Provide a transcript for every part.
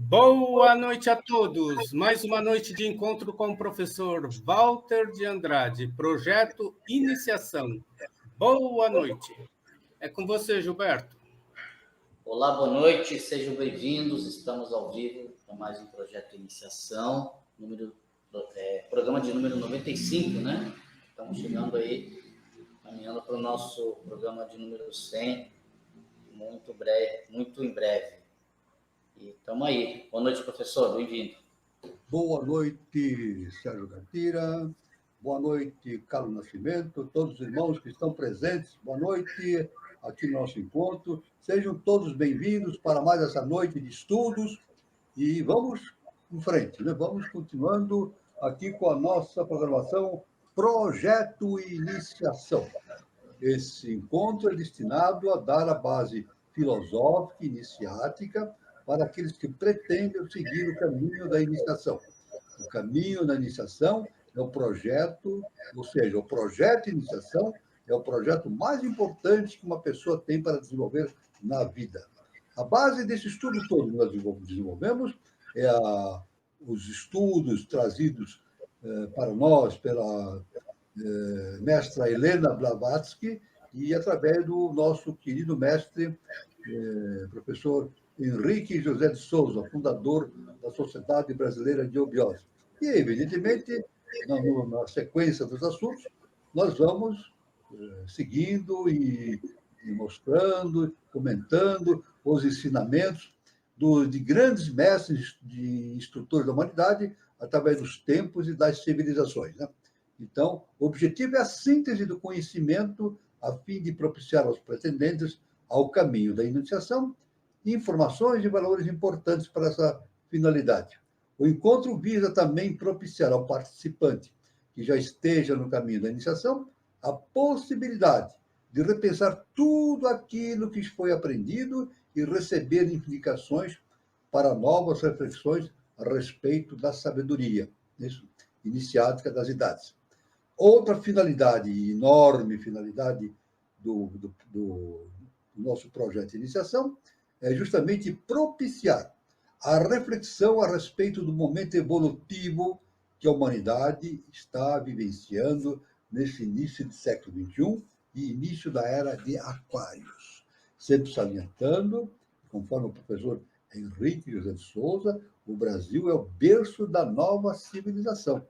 Boa noite a todos. Mais uma noite de encontro com o professor Walter de Andrade, projeto Iniciação. Boa noite. É com você, Gilberto. Olá, boa noite, sejam bem-vindos. Estamos ao vivo para mais um projeto Iniciação, programa de número 95, né? Estamos chegando aí, caminhando para o nosso programa de número 100, muito em breve. E estamos aí. Boa noite, professor, bem-vindo. Boa noite, Sérgio Gantira. Boa noite, Carlos Nascimento, todos os irmãos que estão presentes. Boa noite aqui no nosso encontro. Sejam todos bem-vindos para mais essa noite de estudos e vamos em frente, né? Vamos continuando aqui com a nossa programação Projeto Iniciação. Esse encontro é destinado a dar a base filosófica e iniciática para aqueles que pretendem seguir o caminho da iniciação. O caminho da iniciação é o projeto, ou seja, o projeto de iniciação é o projeto mais importante que uma pessoa tem para desenvolver na vida. A base desse estudo todo que nós desenvolvemos é os estudos trazidos para nós pela mestra Helena Blavatsky e através do nosso querido mestre, professor Henrique José de Souza, fundador da Sociedade Brasileira de Eubiose. E, evidentemente, na sequência dos assuntos, nós vamos seguindo e mostrando, comentando os ensinamentos de grandes mestres de instrutores da humanidade através dos tempos e das civilizações, né? Então, o objetivo é a síntese do conhecimento a fim de propiciar aos pretendentes ao caminho da iniciação informações e valores importantes para essa finalidade. O encontro visa também propiciar ao participante que já esteja no caminho da iniciação a possibilidade de repensar tudo aquilo que foi aprendido e receber indicações para novas reflexões a respeito da sabedoria iniciática das idades. Outra finalidade, enorme finalidade do nosso projeto de iniciação, é justamente propiciar a reflexão a respeito do momento evolutivo que a humanidade está vivenciando nesse início do século XXI e início da era de Aquários. Sempre salientando, conforme o professor Henrique José de Souza, o Brasil é o berço da nova civilização.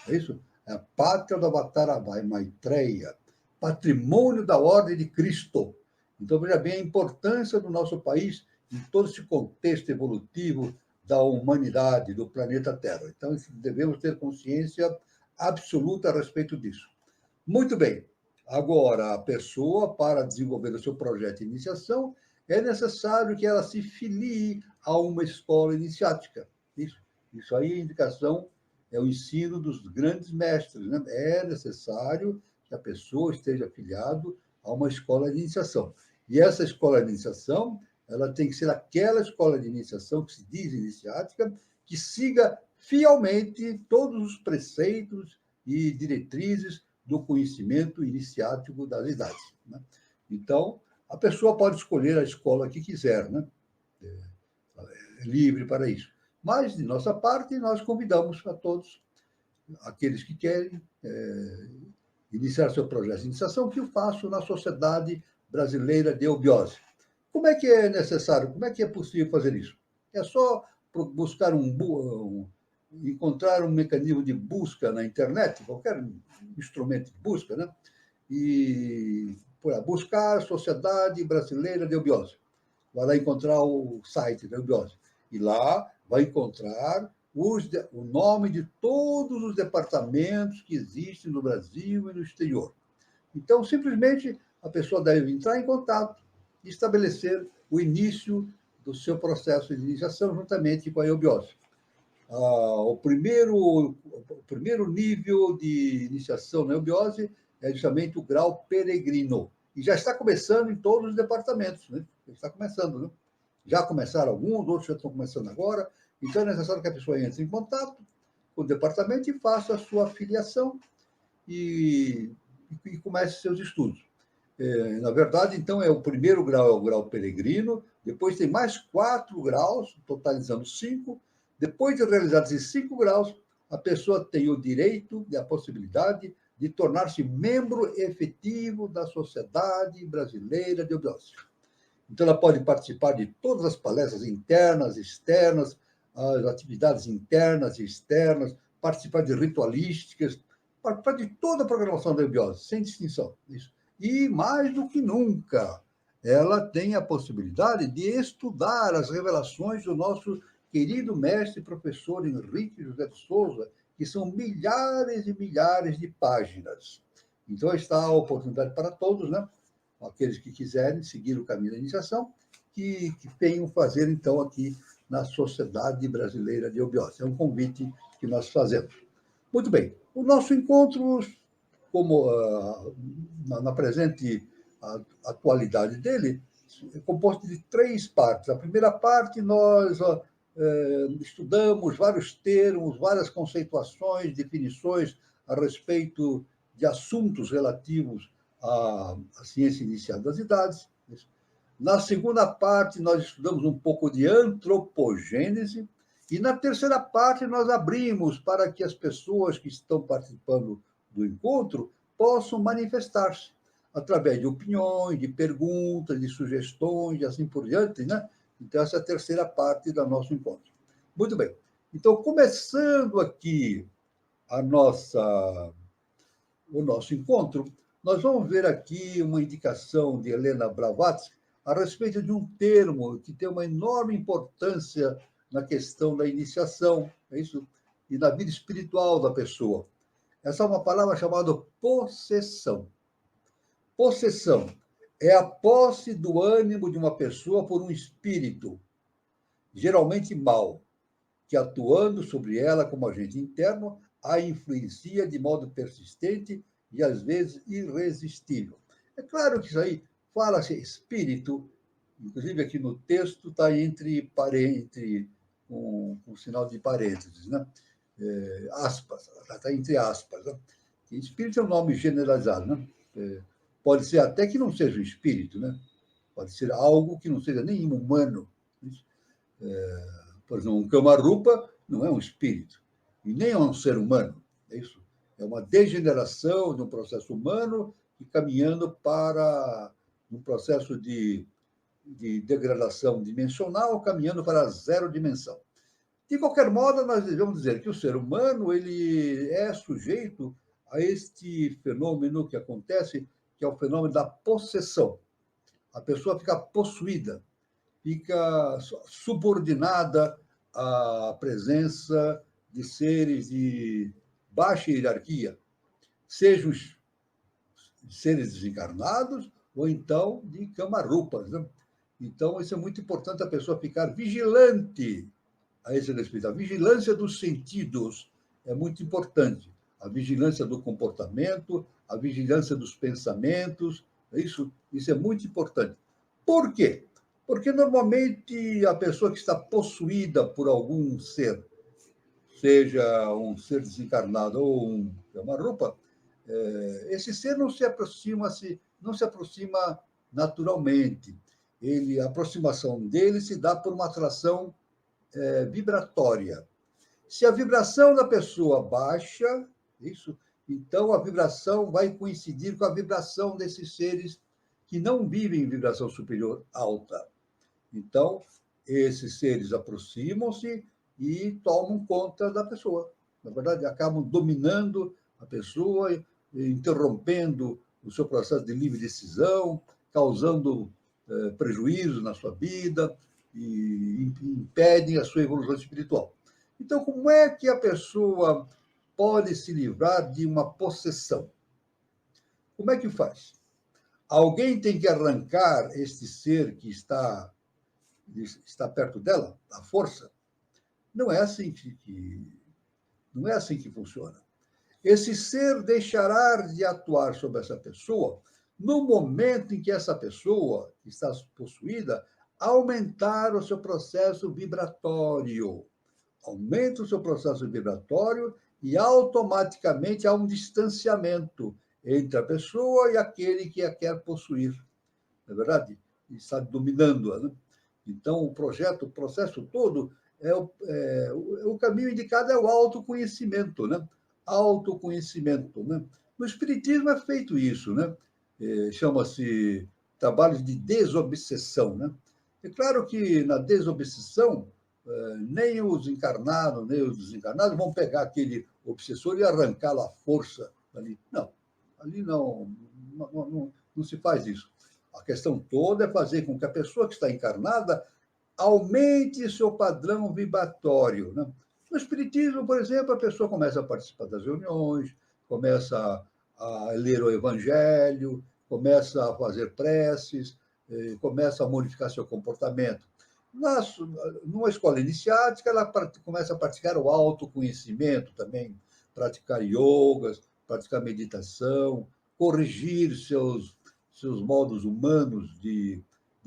É isso? É a pátria do Avatar Maitreya, patrimônio da ordem de Cristo. Então, veja bem a importância do nosso país em todo esse contexto evolutivo da humanidade, do planeta Terra. Então, devemos ter consciência absoluta a respeito disso. Muito bem. Agora, a pessoa, para desenvolver o seu projeto de iniciação, é necessário que ela se filie a uma escola iniciática. Isso aí é indicação, é o ensino dos grandes mestres, né? É necessário que a pessoa esteja afiliado a uma escola de iniciação. E essa escola de iniciação, ela tem que ser aquela escola de iniciação que se diz iniciática, que siga fielmente todos os preceitos e diretrizes do conhecimento iniciático das idades, né? Então, a pessoa pode escolher a escola que quiser, né? É livre para isso. Mas, de nossa parte, nós convidamos a todos, aqueles que querem iniciar seu projeto de iniciação, que o façam na Sociedade Brasileira de Eubiose. Como é que é necessário, como é que é possível fazer isso? É só buscar encontrar um mecanismo de busca na internet, qualquer instrumento de busca, né? E buscar Sociedade Brasileira de Eubiose. Vai lá encontrar o site da Eubiose. E lá vai encontrar o nome de todos os departamentos que existem no Brasil e no exterior. Então, simplesmente, a pessoa deve entrar em contato e estabelecer o início do seu processo de iniciação juntamente com a eubiose. O primeiro nível de iniciação na eubiose é justamente o grau peregrino. E já está começando em todos os departamentos, né? Está começando, né? Já começaram alguns, outros já estão começando agora. Então, é necessário que a pessoa entre em contato com o departamento e faça a sua filiação e comece seus estudos. Na verdade, então, é o primeiro grau é o grau peregrino, depois tem mais 4 graus, totalizando 5. Depois de realizados esses 5 graus, a pessoa tem o direito e a possibilidade de tornar-se membro efetivo da Sociedade Brasileira de Obiose. Então, ela pode participar de todas as palestras internas, externas, as atividades internas e externas, participar de ritualísticas, participar de toda a programação da Obiose, sem distinção. Isso. E, mais do que nunca, ela tem a possibilidade de estudar as revelações do nosso querido mestre e professor Henrique José de Souza, que são milhares e milhares de páginas. Então, está a oportunidade para todos, né? Aqueles que quiserem seguir o caminho da iniciação, que venham fazer, então, aqui na Sociedade Brasileira de Obiose. É um convite que nós fazemos. Muito bem. O nosso encontro, como na presente atualidade dele, é composto de 3 partes. A primeira parte, nós estudamos vários termos, várias conceituações, definições a respeito de assuntos relativos à ciência inicial das idades. Na segunda parte, nós estudamos um pouco de antropogênese, e na terceira parte, nós abrimos para que as pessoas que estão participando do encontro possam manifestar-se através de opiniões, de perguntas, de sugestões, e assim por diante, né? Então, essa é a terceira parte do nosso encontro. Muito bem. Então, começando aqui o nosso encontro, nós vamos ver aqui uma indicação de Helena Blavatsky a respeito de um termo que tem uma enorme importância na questão da iniciação, é isso? E na vida espiritual da pessoa. Essa é uma palavra chamada possessão. Possessão é a posse do ânimo de uma pessoa por um espírito, geralmente mau, que atuando sobre ela como agente interno, a influencia de modo persistente e, às vezes, irresistível. É claro que isso aí fala-se espírito, inclusive aqui no texto está entre com sinal de parênteses, né? Aspas, está entre aspas. Né? Espírito é um nome generalizado, né? Pode ser até que não seja um espírito, né? Pode ser algo que não seja nem humano. Por exemplo, um Kamarupa não é um espírito, e nem é um ser humano. É isso. É uma degeneração de um processo humano e caminhando para um processo de degradação dimensional, caminhando para a zero dimensão. De qualquer modo, nós devemos dizer que o ser humano ele é sujeito a este fenômeno que acontece, que é o fenômeno da possessão. A pessoa fica possuída, fica subordinada à presença de seres de baixa hierarquia, sejam seres desencarnados ou então de camarupas. Né? Então, isso é muito importante, a pessoa ficar vigilante a esse respeito. A vigilância dos sentidos é muito importante. A vigilância do comportamento, a vigilância dos pensamentos, isso é muito importante. Por quê? Porque, normalmente, a pessoa que está possuída por algum ser, seja um ser desencarnado ou uma roupa, esse ser não se aproxima naturalmente. A aproximação dele se dá por uma atração vibratória. Se a vibração da pessoa baixa, então a vibração vai coincidir com a vibração desses seres que não vivem em vibração superior alta. Então, esses seres aproximam-se e tomam conta da pessoa. Na verdade, acabam dominando a pessoa, interrompendo o seu processo de livre decisão, causando prejuízo na sua vida e impedem a sua evolução espiritual. Então, como é que a pessoa pode se livrar de uma possessão? Como é que faz? Alguém tem que arrancar este ser que está perto dela, à força? Não é assim que funciona. Esse ser deixará de atuar sobre essa pessoa no momento em que essa pessoa que está possuída aumentar o seu processo vibratório. Aumenta o seu processo vibratório e automaticamente há um distanciamento entre a pessoa e aquele que a quer possuir, não é verdade? E está dominando-a, né? Então, o processo todo, o caminho indicado é o autoconhecimento, né? Autoconhecimento, né? No Espiritismo é feito isso, né? Chama-se trabalho de desobsessão, né? É claro que na desobsessão, nem os encarnados, nem os desencarnados vão pegar aquele obsessor e arrancá-lo à força ali. Não, ali não se faz isso. A questão toda é fazer com que a pessoa que está encarnada aumente seu padrão vibratório, né? No Espiritismo, por exemplo, a pessoa começa a participar das reuniões, começa a ler o Evangelho, começa a fazer preces, começa a modificar seu comportamento. Numa escola iniciática, ela começa a praticar o autoconhecimento também, praticar yogas, praticar meditação, corrigir seus modos humanos de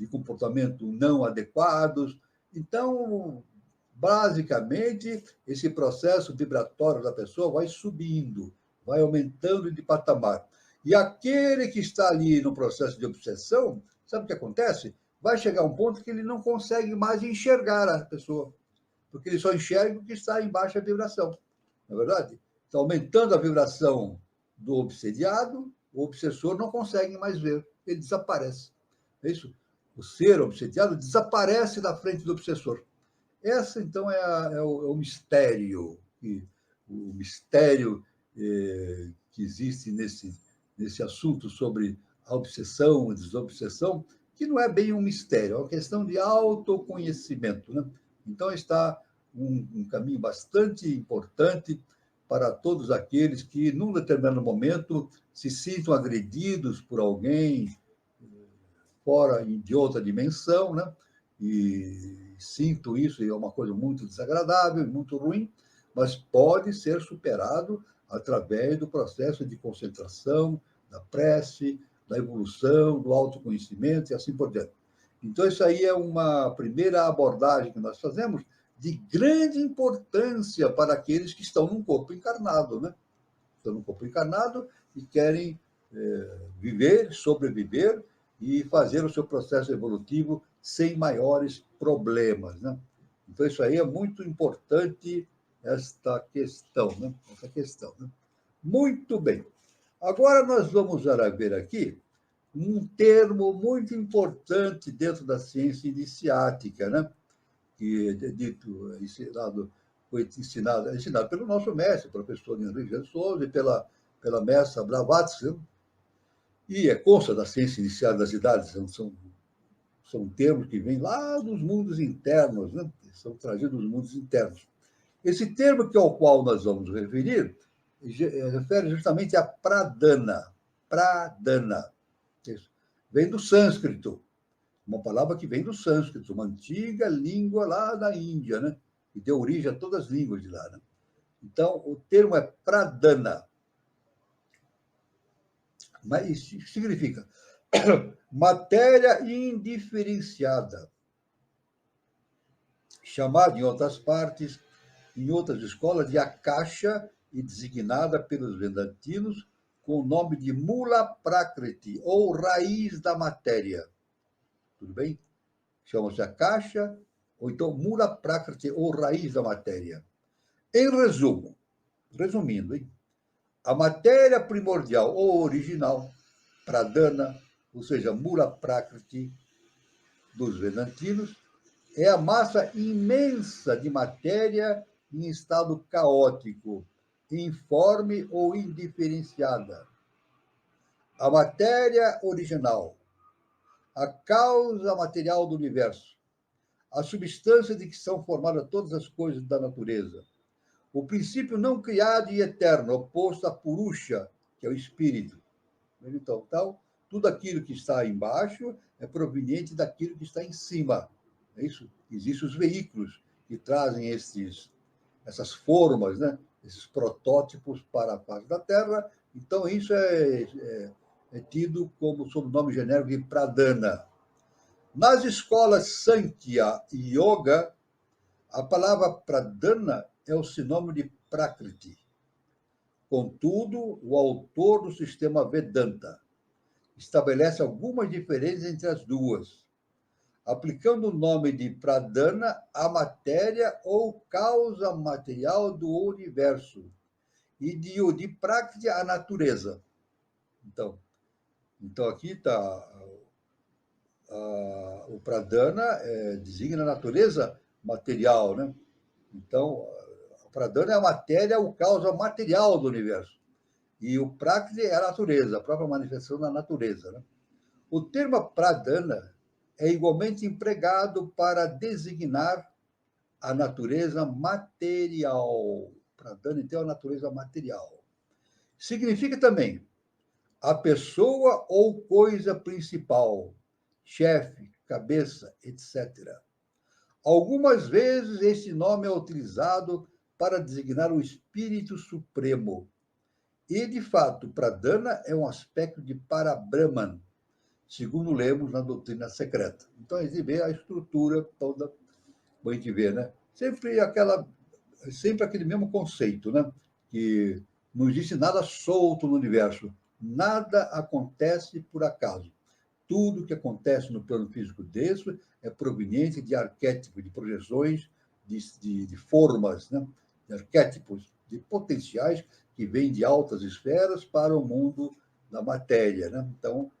comportamento não adequados. Então, basicamente, esse processo vibratório da pessoa vai subindo, vai aumentando de patamar. E aquele que está ali no processo de obsessão, sabe o que acontece? Vai chegar um ponto que ele não consegue mais enxergar a pessoa, porque ele só enxerga o que está em baixa vibração, não é verdade? Então, aumentando a vibração do obsediado, o obsessor não consegue mais ver, ele desaparece. É isso? O ser obsediado desaparece da frente do obsessor. Essa, então, é o mistério, o mistério que existe nesse assunto sobre a obsessão e desobsessão, que não é bem um mistério, é uma questão de autoconhecimento, né? Então, está um caminho bastante importante para todos aqueles que, num determinado momento, se sintam agredidos por alguém fora de outra dimensão, né? E sinto isso, e é uma coisa muito desagradável, muito ruim, mas pode ser superado através do processo de concentração, da prece, da evolução, do autoconhecimento e assim por diante. Então, isso aí é uma primeira abordagem que nós fazemos de grande importância para aqueles que estão num corpo encarnado, né? Estão num corpo encarnado e querem viver, sobreviver e fazer o seu processo evolutivo sem maiores problemas, né? Então, isso aí é muito importante, esta questão, né? Essa questão, né? Muito bem. Agora nós vamos ver aqui um termo muito importante dentro da ciência iniciática, né? Que é dito, foi ensinado pelo nosso mestre, professor Henrique de Souza, e pela mestra Blavatsky, né? E consta da ciência inicial das idades, são termos que vêm lá dos mundos internos, né? São trazidos dos mundos internos. Esse termo que ao qual nós vamos referir refere justamente a pradana. Pradana. Isso. Vem do sânscrito, uma palavra que vem do sânscrito, uma antiga língua lá da Índia, né? Que deu origem a todas as línguas de lá, né? Então, o termo é pradana. Mas isso significa matéria indiferenciada, chamada em outras partes, em outras escolas, de akasha e designada pelos vedantinos com o nome de Mula Prakriti, ou raiz da matéria. Tudo bem? Chama-se akasha, ou então Mula Prakriti, ou raiz da matéria. Em resumo, resumindo, hein? A matéria primordial ou original, pradana, ou seja, Mula Prakriti, dos vedantinos, é a massa imensa de matéria em estado caótico, informe ou indiferenciada. A matéria original, a causa material do universo, a substância de que são formadas todas as coisas da natureza, o princípio não criado e eterno, oposto à Purusha, que é o espírito. Então, tudo aquilo que está embaixo é proveniente daquilo que está em cima. É isso? Existem os veículos que trazem essas formas, né? Esses protótipos para a face da Terra. Então, isso é tido como sobrenome genérico de Pradana. Nas escolas Sankhya e Yoga, a palavra Pradana é o sinônimo de Prakriti. Contudo, o autor do sistema Vedanta estabelece algumas diferenças entre as duas, aplicando o nome de Pradana à matéria ou causa material do universo e de Prakriti à natureza. Então aqui está o Pradana designa a natureza material, né? Então, o Pradana é a matéria ou causa material do universo. E o Prakriti é a natureza, a própria manifestação da natureza, né? O termo Pradana é igualmente empregado para designar a natureza material. Pradana, então, é a natureza material. Significa também a pessoa ou coisa principal, chefe, cabeça, etc. Algumas vezes esse nome é utilizado para designar o Espírito Supremo. E, de fato, Pradana é um aspecto de Parabrahman, segundo lemos na doutrina secreta. Então, a gente vê a estrutura toda, a gente vê, né? Sempre aquele mesmo conceito, né? Que não existe nada solto no universo. Nada acontece por acaso. Tudo que acontece no plano físico desse é proveniente de arquétipos, de projeções, de formas, né? De arquétipos, de potenciais que vêm de altas esferas para o mundo da matéria, né? Então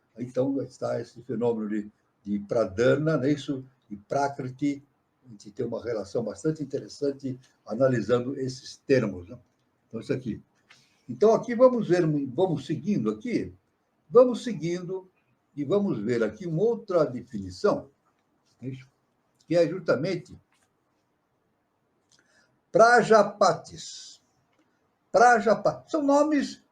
está esse fenômeno de Pradana, né? Isso, e Prakriti. A gente tem uma relação bastante interessante analisando esses termos, né? Então, isso aqui. Então, aqui vamos seguindo aqui, e vamos ver aqui uma outra definição, que é justamente Prajapatis. Prajapatis. São nomes,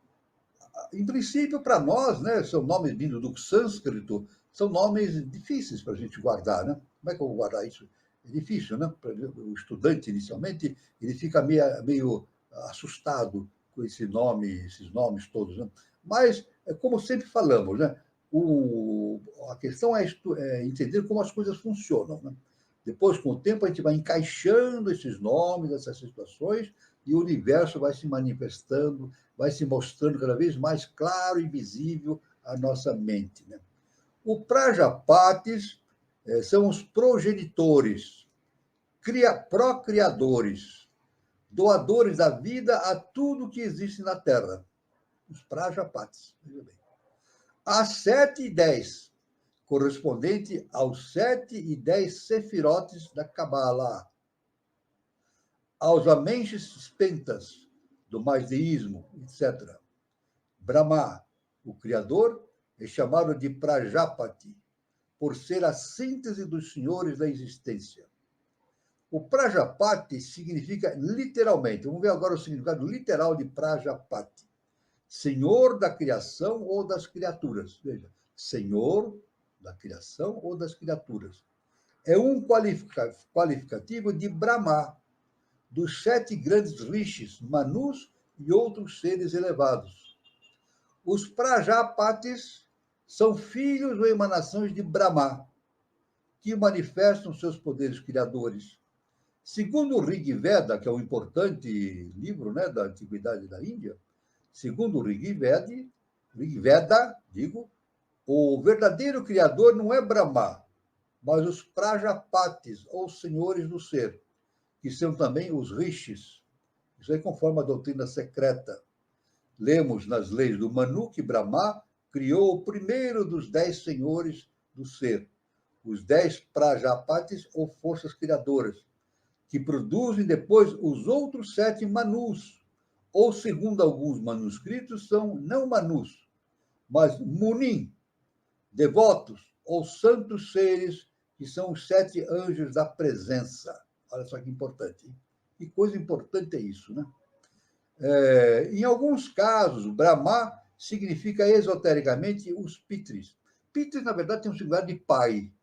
em princípio, para nós, né? São nomes vindos do sânscrito, são nomes difíceis para a gente guardar, né? Como é que eu vou guardar isso? É difícil, né? O estudante, inicialmente, ele fica meio assustado com esses nomes todos, né? Mas, como sempre falamos, né? A questão é entender como as coisas funcionam, né? Depois, com o tempo, a gente vai encaixando esses nomes, essas situações, e o universo vai se manifestando, vai se mostrando cada vez mais claro e visível à nossa mente, né? O Prajapatis são os progenitores, procriadores, doadores da vida a tudo que existe na Terra. Os Prajapatis. Veja bem. As 7 e 10, correspondente aos 7 e 10 sefirotes da Kabbalah, aos Amenches Pentas, do Mazdeísmo, etc. Brahma, o Criador, é chamado de Prajapati, por ser a síntese dos senhores da existência. O Prajapati significa literalmente, vamos ver agora o significado literal de Prajapati, senhor da criação ou das criaturas. Veja, senhor da criação ou das criaturas. É um qualificativo de Brahma, dos 7 grandes rishis, Manus e outros seres elevados. Os Prajapatis são filhos ou emanações de Brahma, que manifestam seus poderes criadores. Segundo o Rig Veda, que é um importante livro, né, da antiguidade da Índia, segundo o Rig Veda, o verdadeiro criador não é Brahma, mas os Prajapatis, ou senhores do ser, que são também os rishis. Isso aí conforme a doutrina secreta. Lemos nas leis do Manu que Brahma criou o primeiro dos 10 senhores do ser, os 10 Prajapatis, ou forças criadoras, que produzem depois os outros 7 Manus, ou, segundo alguns manuscritos, são não Manus, mas Munim, devotos ou santos seres, que são os 7 anjos da presença. Olha só que importante, hein? Que coisa importante é isso, né? Em alguns casos, Brahma significa esotericamente os Pitris. Pitris, na verdade, tem um significado de pai.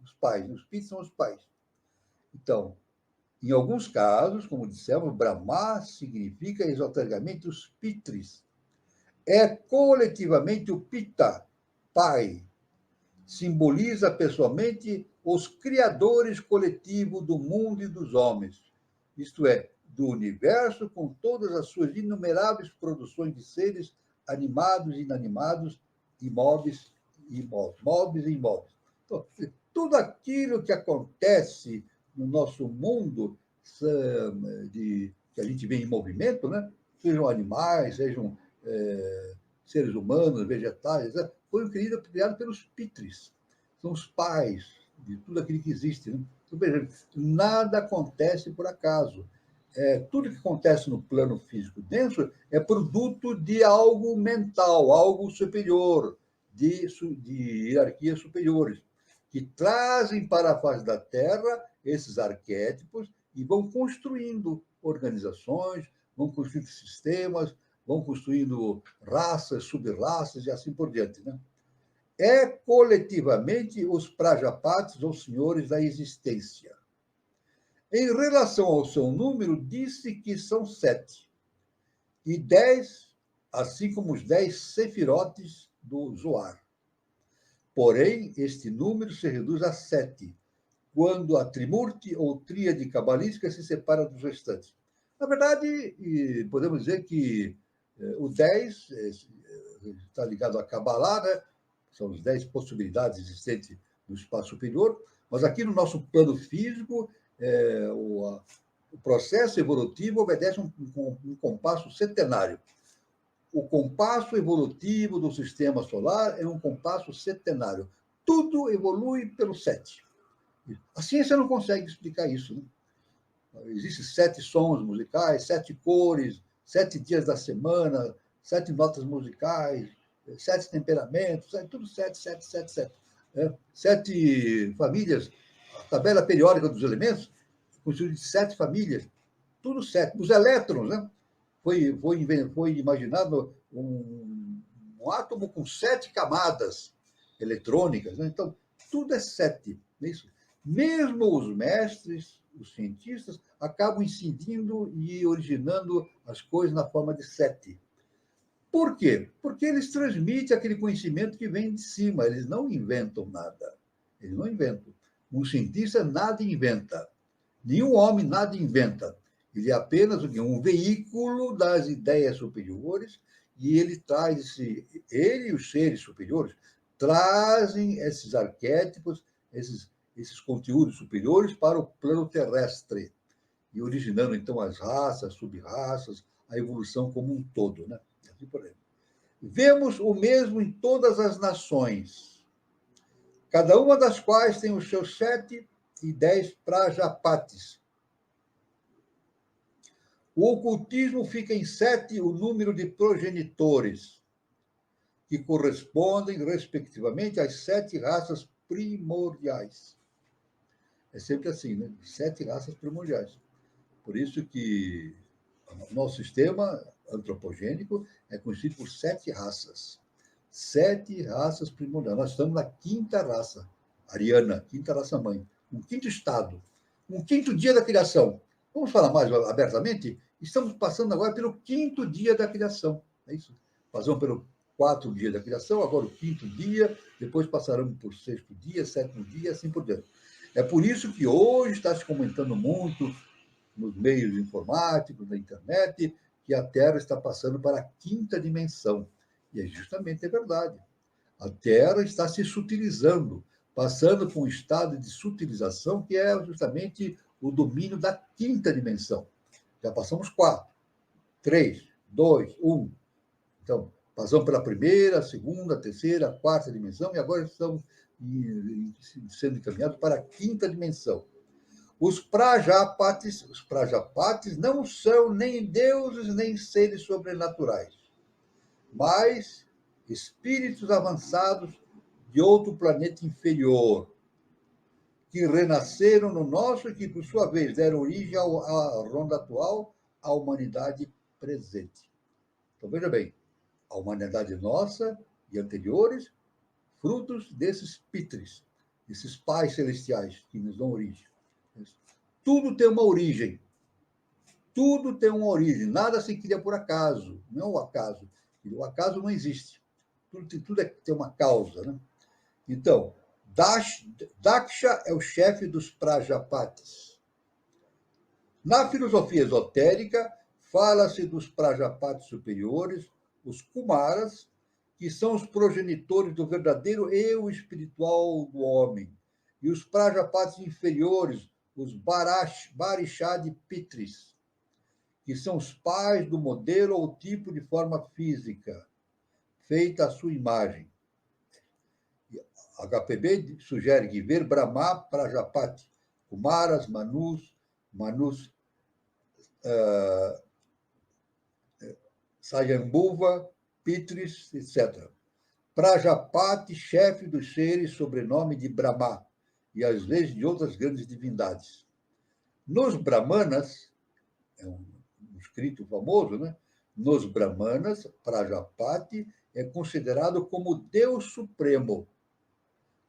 Os pais. Os Pitris são os pais. Então, em alguns casos, como dissemos, Brahma significa esotericamente os Pitris. É coletivamente o Pita, pai. Simboliza pessoalmente os criadores coletivos do mundo e dos homens. Isto é, do universo, com todas as suas inumeráveis produções de seres animados e inanimados, imóveis e imóveis, móveis e imóveis. Então, tudo aquilo que acontece no nosso mundo, que a gente vê em movimento, né? Sejam animais, sejam seres humanos, vegetais, né? Foi criado pelos pitres, são os pais de tudo aquilo que existe. Né? Então, veja, nada acontece por acaso. Tudo que acontece no plano físico denso é produto de algo mental, algo superior, de hierarquias superiores, que trazem para a face da Terra esses arquétipos e vão construindo organizações, vão construindo sistemas, vão construindo raças, sub-raças e assim por diante. Né? Coletivamente os Prajapatis, ou senhores da existência. Em relação ao seu número, disse que são 7. E 10, assim como os 10 sefirotes do Zoar. Porém, este número se reduz a 7, quando a Trimurti ou tríade cabalística se separa dos restantes. Na verdade, podemos dizer que o 10 está ligado a Kabbalah, né? São as 10 possibilidades existentes no espaço superior, mas aqui no nosso plano físico, o processo evolutivo obedece um compasso centenário. O compasso evolutivo do sistema solar é um compasso centenário. Tudo evolui pelo 7. A ciência não consegue explicar isso. Né? Existem 7 sons musicais, 7 cores, 7 dias da semana, 7 notas musicais, 7 temperamentos, tudo 7, 7, 7, 7. 7 famílias, a tabela periódica dos elementos, constituída de 7 famílias, tudo 7. Os elétrons, né? Foi imaginado um átomo com 7 camadas eletrônicas, né? Então, tudo é 7. É isso? Mesmo os mestres, os cientistas, acabam incidindo e originando as coisas na forma de 7. Por quê? Porque eles transmitem aquele conhecimento que vem de cima, eles não inventam nada. Eles não inventam. Um cientista nada inventa. Nenhum homem nada inventa. Ele é apenas um veículo das ideias superiores e ele traz ele e os seres superiores trazem esses arquétipos, esses conteúdos superiores para o plano terrestre e originando então as raças, sub-raças, a evolução como um todo, né? Assim por aí. Vemos o mesmo em todas as nações, cada uma das quais tem os seus 7 e 10 prajapatis. O ocultismo fica em 7 o número de progenitores, que correspondem, respectivamente, às 7 raças primordiais. É sempre assim, né? 7 raças primordiais. Por isso que o nosso sistema antropogênico é conhecido por 7 raças. 7 raças primordiais. Nós estamos na 5ª raça, ariana, 5ª raça mãe. Um 5º estado. Um 5º dia da criação. Vamos falar mais abertamente? Estamos passando agora pelo 5º dia da criação. É isso? Passamos pelo 4º dia da criação, agora o 5º dia, depois passaremos por 6º dia, 7º dia, assim por diante. É por isso que hoje está se comentando muito nos meios informáticos, na internet, que a Terra está passando para a 5ª dimensão. E é justamente verdade. A Terra está se sutilizando, passando por um estado de sutilização que é justamente o domínio da 5ª dimensão. Já passamos 4, 3, 2, 1. Então, passamos pela 1ª, 2ª, 3ª, 4ª dimensão e agora estamos sendo encaminhados para a 5ª dimensão. Os Prajapatis não são nem deuses nem seres sobrenaturais, mas espíritos avançados de outro planeta inferior, que renasceram no nosso e que, por sua vez, deram origem à ronda atual, à humanidade presente. Então, veja bem, a humanidade nossa e anteriores, frutos desses pitres, desses pais celestiais que nos dão origem. Tudo tem uma origem. Tudo tem uma origem. Nada se cria por acaso. Não é o acaso. O acaso não existe. Tudo tem uma causa. Né? Então, Daksha é o chefe dos Prajapatis. Na filosofia esotérica, fala-se dos Prajapatis superiores, os Kumaras, que são os progenitores do verdadeiro eu espiritual do homem, e os Prajapatis inferiores, os Barishad Pitris, que são os pais do modelo ou tipo de forma física, feita à sua imagem. HPB sugere que ver Brahma, Prajapati, Kumaras, Manus, Sayambhuva, Pitris, etc. Prajapati, chefe dos seres, sobrenome de Brahma, e às vezes de outras grandes divindades. Nos Brahmanas, é um escrito famoso, né? Nos Brahmanas, Prajapati é considerado como Deus Supremo,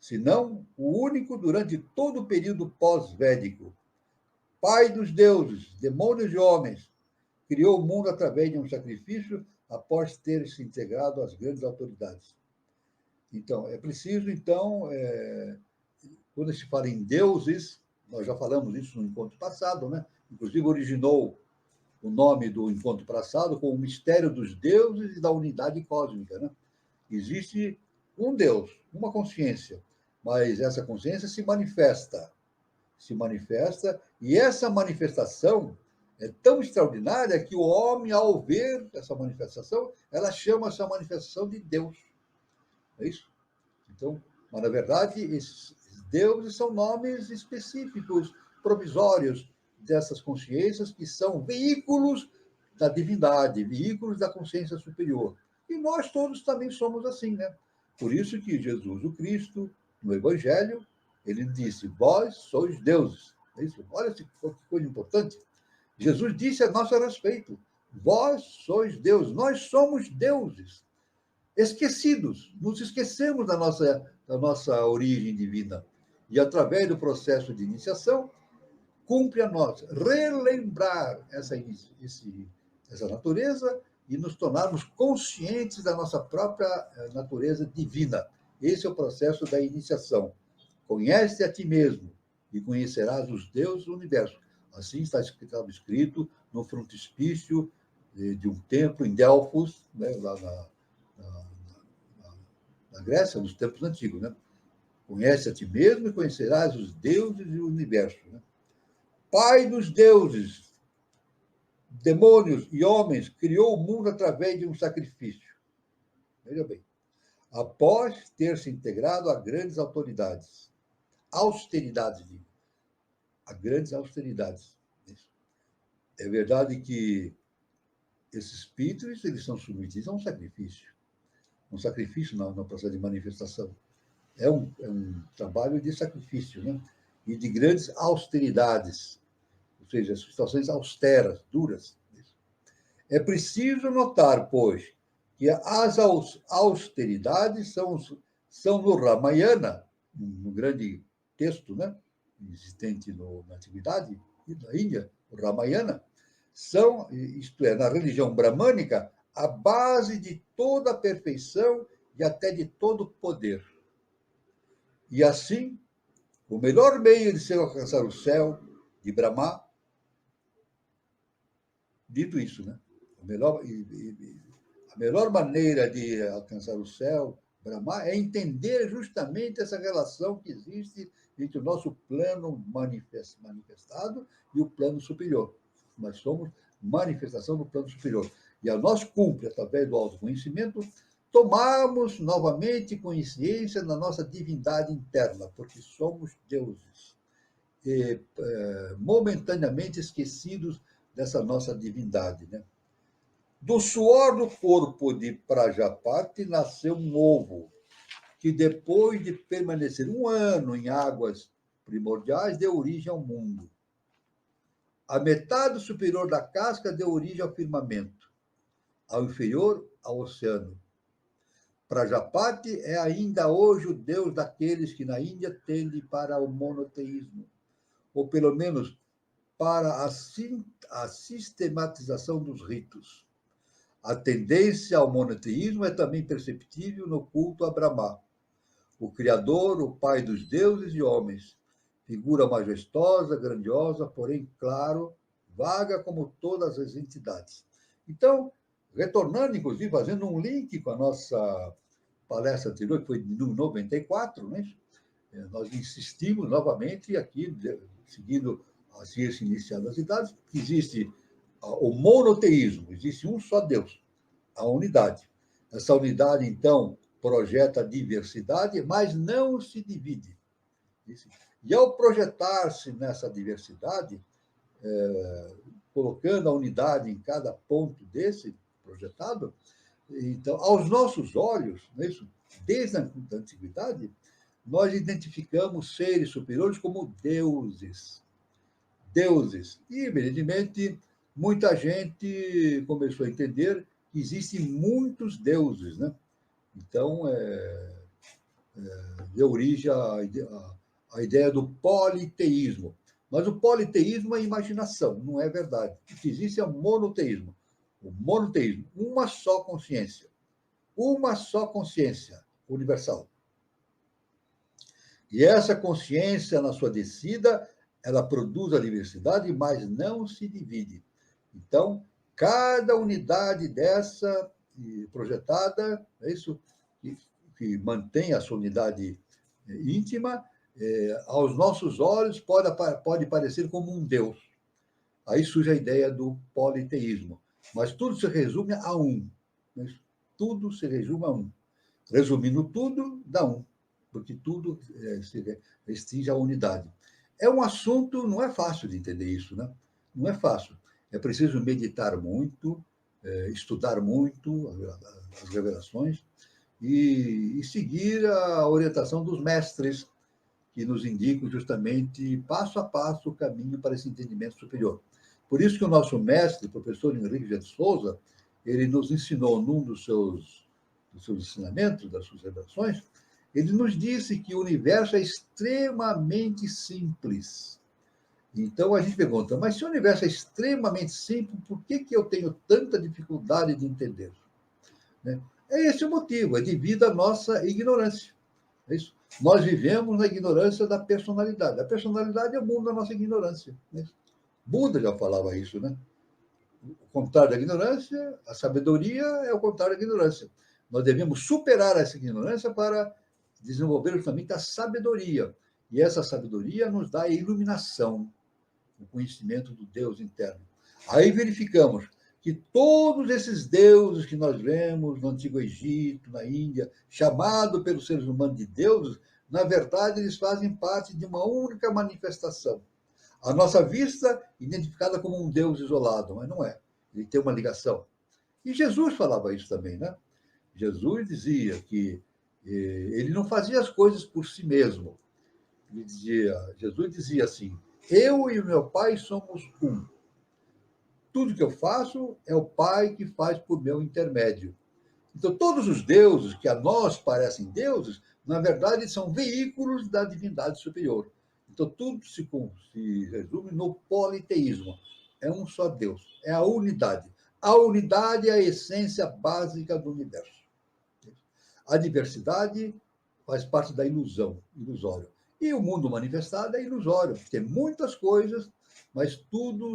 se não o único durante todo o período pós-védico. Pai dos deuses, demônios e homens, criou o mundo através de um sacrifício após ter se integrado às grandes autoridades. Então, é preciso, quando se fala em deuses, nós já falamos isso no encontro passado, né? Inclusive originou o nome do encontro passado com o mistério dos deuses e da unidade cósmica, né? Existe um Deus, uma consciência, mas essa consciência se manifesta, e essa manifestação é tão extraordinária que o homem, ao ver essa manifestação, ela chama essa manifestação de Deus. É isso? Então, mas, na verdade, esses deuses são nomes específicos, provisórios dessas consciências que são veículos da divindade, veículos da consciência superior. E nós todos também somos assim, né? Por isso que Jesus, o Cristo, no Evangelho, ele disse, vós sois deuses. É isso? Olha que coisa importante. Jesus disse a nosso respeito, vós sois deuses, nós somos deuses. Esquecidos, nos esquecemos da nossa origem divina. E, através do processo de iniciação, cumpre a nós relembrar essa natureza e nos tornarmos conscientes da nossa própria natureza divina. Esse é o processo da iniciação. Conhece a ti mesmo e conhecerás os deuses do universo. Assim estava escrito no frontispício de um templo em Delfos, né, lá na Grécia, nos tempos antigos. Né? Conhece a ti mesmo e conhecerás os deuses e o universo. Né? Pai dos deuses, demônios e homens, criou o mundo através de um sacrifício. Veja bem. Após ter se integrado a grandes autoridades. Austeridades, digo. A grandes austeridades. É verdade que esses pítulos, eles são submetidos a um sacrifício. Um sacrifício no processo de manifestação. É um trabalho de sacrifício, né? E de grandes austeridades, ou seja, situações austeras, duras. É preciso notar, pois, que as austeridades são no Ramayana, no grande texto, né, existente na Antiguidade e na Índia, o Ramayana, isto é, na religião bramânica, a base de toda a perfeição e até de todo o poder. E assim, o melhor meio de se alcançar o céu de Brahma, dito isso, né? A melhor maneira de alcançar o céu, Brahma, é entender justamente essa relação que existe entre o nosso plano manifestado e o plano superior. Nós somos manifestação do plano superior. E a nós cumpre, através do autoconhecimento, tomarmos novamente consciência da nossa divindade interna, porque somos deuses, momentaneamente esquecidos dessa nossa divindade, né? Do suor do corpo de Prajapati nasceu um ovo, que depois de permanecer 1 ano em águas primordiais, deu origem ao mundo. A metade superior da casca deu origem ao firmamento, ao inferior, ao oceano. Prajapati é ainda hoje o deus daqueles que na Índia tendem para o monoteísmo, ou pelo menos para a sistematização dos ritos. A tendência ao monoteísmo é também perceptível no culto a Brahma, o Criador, o Pai dos deuses e homens, figura majestosa, grandiosa, porém, claro, vaga como todas as entidades. Então, retornando, inclusive, fazendo um link com a nossa palestra anterior, que foi de 94, né? Nós insistimos novamente aqui, seguindo a ciência inicial das idades, que existe o monoteísmo, existe um só Deus, a unidade. Essa unidade, então, projeta diversidade, mas não se divide. E ao projetar-se nessa diversidade, colocando a unidade em cada ponto desse projetado, então, aos nossos olhos, desde a antiguidade, nós identificamos seres superiores como deuses. Deuses. E, evidentemente, muita gente começou a entender que existem muitos deuses, né? Então, deu origem à ideia do politeísmo. Mas o politeísmo é imaginação, não é verdade. O que existe é o monoteísmo. O monoteísmo, uma só consciência universal. E essa consciência, na sua descida, ela produz a diversidade, mas não se divide. Então, cada unidade dessa projetada, é isso que mantém a sua unidade íntima, aos nossos olhos pode parecer como um Deus. Aí surge a ideia do politeísmo. Mas tudo se resume a um. Tudo se resume a um. Resumindo tudo, dá um. Porque tudo se restringe à unidade. É um assunto, não é fácil de entender isso, né? Não é fácil. É preciso meditar muito, estudar muito as revelações e seguir a orientação dos mestres, que nos indicam justamente, passo a passo, o caminho para esse entendimento superior. Por isso que o nosso mestre, o professor Henrique de Souza, ele nos ensinou, num dos seus ensinamentos, das suas revelações, ele nos disse que o universo é extremamente simples. Então a gente pergunta, mas se o universo é extremamente simples, por que eu tenho tanta dificuldade de entender? É esse o motivo, é devido à nossa ignorância. É isso? Nós vivemos na ignorância da personalidade. A personalidade é o mundo da nossa ignorância. Buda já falava isso, né? O contrário da ignorância, a sabedoria é o contrário da ignorância. Nós devemos superar essa ignorância para desenvolver justamente a sabedoria. E essa sabedoria nos dá a iluminação, o conhecimento do Deus interno. Aí verificamos que todos esses deuses que nós vemos no Antigo Egito, na Índia, chamado pelos seres humanos de deuses, na verdade, eles fazem parte de uma única manifestação. A nossa vista, identificada como um Deus isolado, mas não é. Ele tem uma ligação. E Jesus falava isso também, né? Jesus dizia que ele não fazia as coisas por si mesmo. Jesus dizia assim, eu e o meu Pai somos um. Tudo que eu faço é o Pai que faz por meu intermédio. Então, todos os deuses que a nós parecem deuses, na verdade, são veículos da divindade superior. Então, tudo se resume no politeísmo. É um só Deus, é a unidade. A unidade é a essência básica do universo. A diversidade faz parte da ilusão, ilusório. E o mundo manifestado é ilusório, tem muitas coisas, mas tudo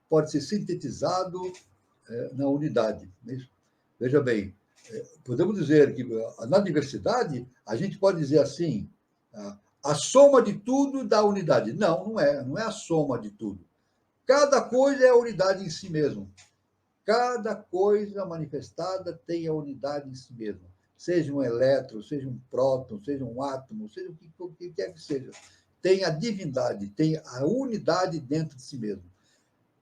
pode ser sintetizado na unidade. Veja bem, podemos dizer que na diversidade, a gente pode dizer assim, a soma de tudo dá unidade. Não é a soma de tudo. Cada coisa é a unidade em si mesmo. Cada coisa manifestada tem a unidade em si mesmo. Seja um elétron, seja um próton, seja um átomo, seja o que quer que seja. Tem a divindade, tem a unidade dentro de si mesmo.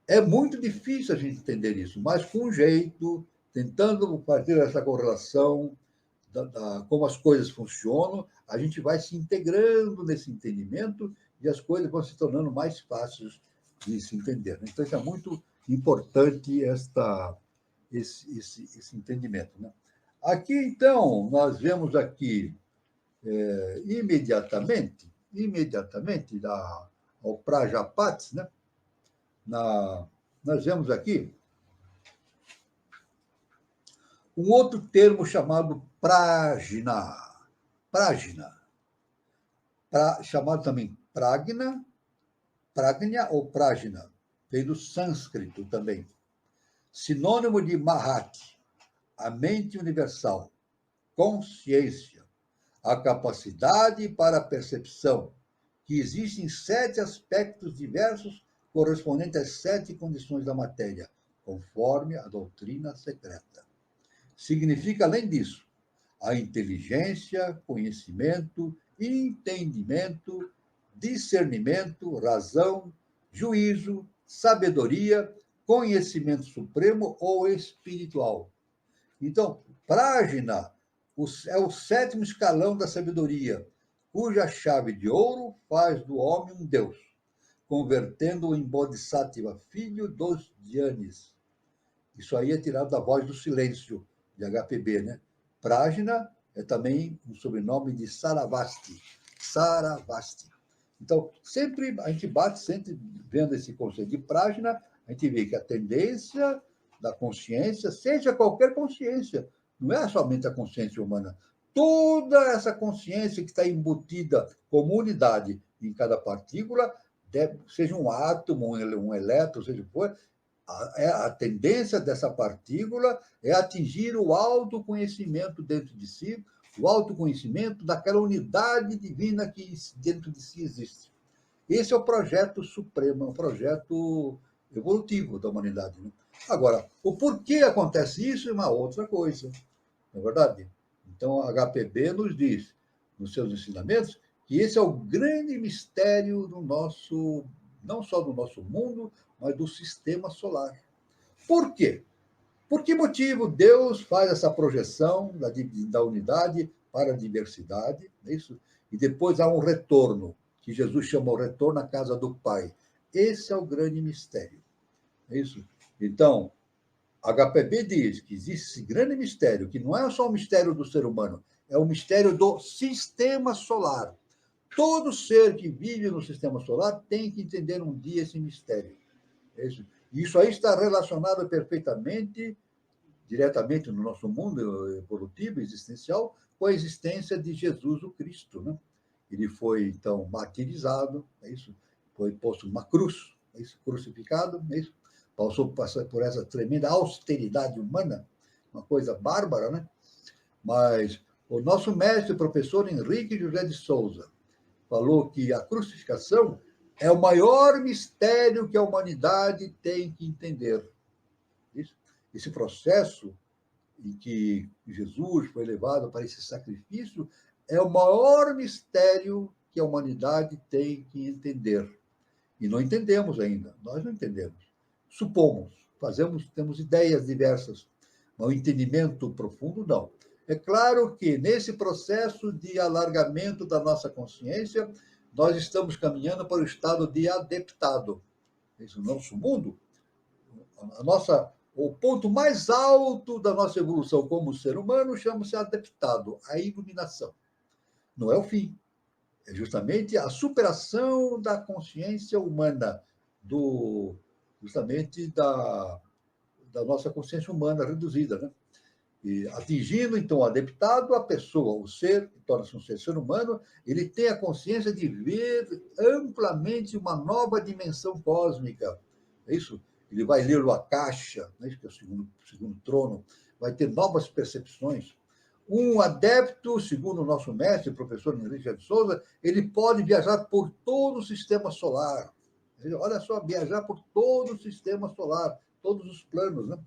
É muito difícil a gente entender isso, mas com jeito, tentando fazer essa correlação, como as coisas funcionam, a gente vai se integrando nesse entendimento e as coisas vão se tornando mais fáceis de se entender. Então, isso é muito importante esse entendimento. Né? Aqui, então, nós vemos aqui imediatamente ao Prajapati, né? Nós vemos aqui um outro termo chamado prajna. Chamado também pragna ou prajna. vem do sânscrito também. Sinônimo de Mahat, a mente universal, consciência, a capacidade para a percepção, que existem 7 aspectos diversos correspondentes às 7 condições da matéria, conforme a doutrina secreta. Significa, além disso, a inteligência, conhecimento, entendimento, discernimento, razão, juízo, sabedoria, conhecimento supremo ou espiritual. Então, Prajna é o 7º escalão da sabedoria, cuja chave de ouro faz do homem um deus, convertendo-o em Bodhisattva, filho dos Dhyanis. Isso aí é tirado da Voz do Silêncio, de HPB, né? Prajna é também um sobrenome de Saravasti. Saravasti. Então, sempre a gente bate, sempre vendo esse conceito de Prajna, a gente vê que a tendência da consciência, seja qualquer consciência, não é somente a consciência humana, toda essa consciência que está embutida como unidade em cada partícula, seja um átomo, um elétron, seja o que for, a tendência dessa partícula é atingir o autoconhecimento dentro de si, o autoconhecimento daquela unidade divina que dentro de si existe. Esse é o projeto supremo, é um projeto evolutivo da humanidade. Né? Agora, o porquê acontece isso é uma outra coisa, não é verdade? Então, a HPB nos diz, nos seus ensinamentos, que esse é o grande mistério do nosso, não só do nosso mundo, mas do sistema solar. Por quê? Por que motivo Deus faz essa projeção da unidade para a diversidade, é isso? E depois há um retorno, que Jesus chama o retorno à casa do Pai. Esse é o grande mistério, é isso? Então, a HPB diz que existe esse grande mistério, que não é só o mistério do ser humano, é o mistério do sistema solar. Todo ser que vive no sistema solar tem que entender um dia esse mistério. Isso aí está relacionado perfeitamente, diretamente no nosso mundo evolutivo, existencial, com a existência de Jesus o Cristo. Né? Ele foi, então, martirizado, é isso? Foi posto numa cruz, é isso? Crucificado, é isso? Passou por essa tremenda austeridade humana, uma coisa bárbara, né? Mas o nosso mestre, o professor Henrique José de Souza, falou que a crucificação é o maior mistério que a humanidade tem que entender. Esse processo em que Jesus foi levado para esse sacrifício é o maior mistério que a humanidade tem que entender. E não entendemos ainda, nós não entendemos. Supomos, temos ideias diversas, mas o entendimento profundo não. É claro que nesse processo de alargamento da nossa consciência, nós estamos caminhando para o estado de adeptado. Esse nosso mundo, o ponto mais alto da nossa evolução como ser humano chama-se adeptado, a iluminação. Não é o fim, é justamente a superação da consciência humana, justamente da nossa consciência humana reduzida, né? E atingindo, então, o adeptado, a pessoa, o ser, que torna-se um ser humano, ele tem a consciência de ver amplamente uma nova dimensão cósmica. É isso? Ele vai ler o Akasha, né, que é o segundo trono, vai ter novas percepções. Um adepto, segundo o nosso mestre, o professor Henrique de Souza, ele pode viajar por todo o sistema solar. Olha só, viajar por todo o sistema solar, todos os planos, né?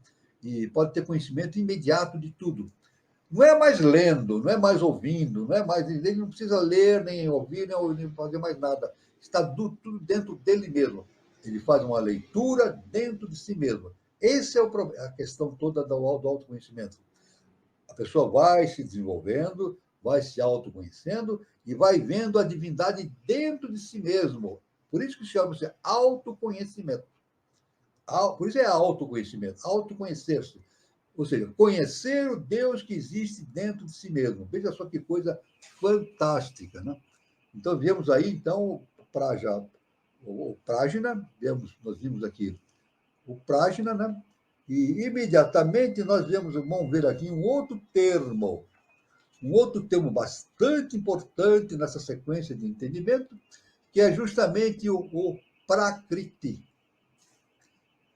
E pode ter conhecimento imediato de tudo. Não é mais lendo, não é mais ouvindo, não é mais. Ele não precisa ler, nem ouvir, nem fazer mais nada. Está tudo dentro dele mesmo. Ele faz uma leitura dentro de si mesmo. Essa é a questão toda do autoconhecimento. A pessoa vai se desenvolvendo, vai se autoconhecendo e vai vendo a divindade dentro de si mesmo. Por isso que chama-se autoconhecimento. Por isso é autoconhecimento, autoconhecer-se. Ou seja, conhecer o Deus que existe dentro de si mesmo. Veja só que coisa fantástica. Né? Então, viemos aí, então, o Prajna, nós vimos aqui o Prajna, né? E imediatamente nós vamos ver aqui um outro termo bastante importante nessa sequência de entendimento, que é justamente o Prakriti.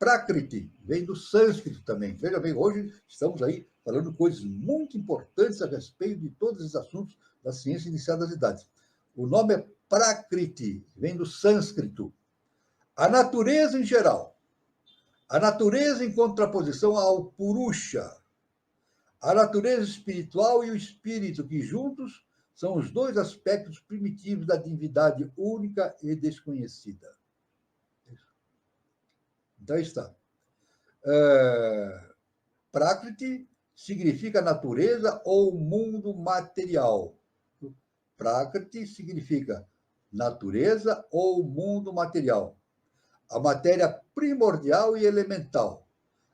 Prakriti, vem do sânscrito também. Veja bem, hoje estamos aí falando coisas muito importantes a respeito de todos os assuntos da ciência inicial das idades. O nome é Prakriti, vem do sânscrito. A natureza em geral. A natureza em contraposição ao Purusha. A natureza espiritual e o espírito, que juntos são os dois aspectos primitivos da divindade única e desconhecida. Então, está. Prakriti significa natureza ou mundo material. Prakriti significa natureza ou mundo material. A matéria primordial e elemental.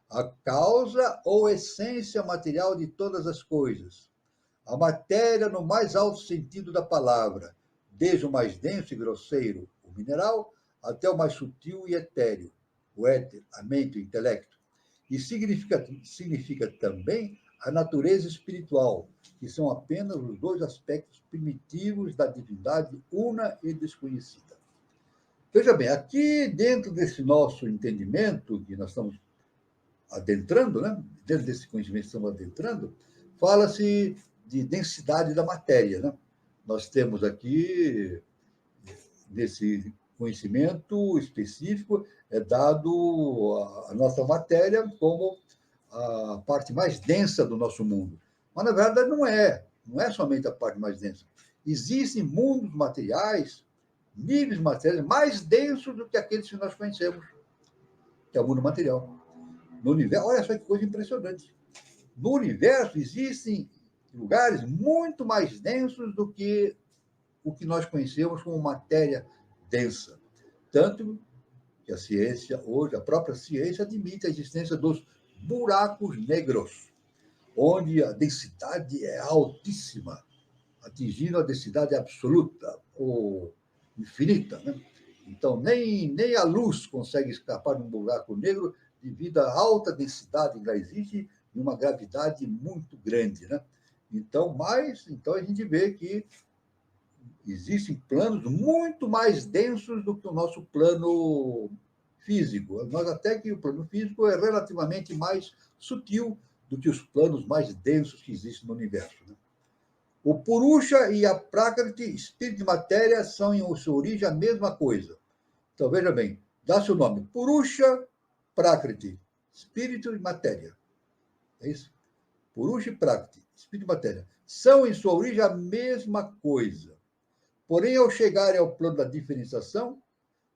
A causa ou essência material de todas as coisas. A matéria no mais alto sentido da palavra, desde o mais denso e grosseiro, o mineral, até o mais sutil e etéreo, o éter, a mente, o intelecto. E significa também a natureza espiritual, que são apenas os dois aspectos primitivos da divindade una e desconhecida. Veja bem, aqui dentro desse nosso entendimento, que nós estamos adentrando, né? Dentro desse conhecimento que estamos adentrando, fala-se de densidade da matéria. Né? Nós temos aqui, nesse conhecimento específico, é dado a nossa matéria como a parte mais densa do nosso mundo. Mas, na verdade, não é somente a parte mais densa. Existem mundos materiais, níveis materiais mais densos do que aqueles que nós conhecemos, que é o mundo material. No universo, olha só que coisa impressionante. No universo existem lugares muito mais densos do que o que nós conhecemos como matéria densa. Tanto que a ciência, hoje, a própria ciência admite a existência dos buracos negros, onde a densidade é altíssima, atingindo a densidade absoluta ou infinita. Né? Então, nem a luz consegue escapar de um buraco negro devido à alta densidade que lá existe e uma gravidade muito grande. Né? Então, a gente vê que existem planos muito mais densos do que o nosso plano físico. Nós até que o plano físico é relativamente mais sutil do que os planos mais densos que existem no universo. Né? O Purusha e a Prakriti, espírito e matéria, são em sua origem a mesma coisa. Então, veja bem, dá seu nome. Purusha, Prakriti, espírito e matéria. É isso? Purusha e Prakriti, espírito e matéria, são em sua origem a mesma coisa. Porém, ao chegarem ao plano da diferenciação,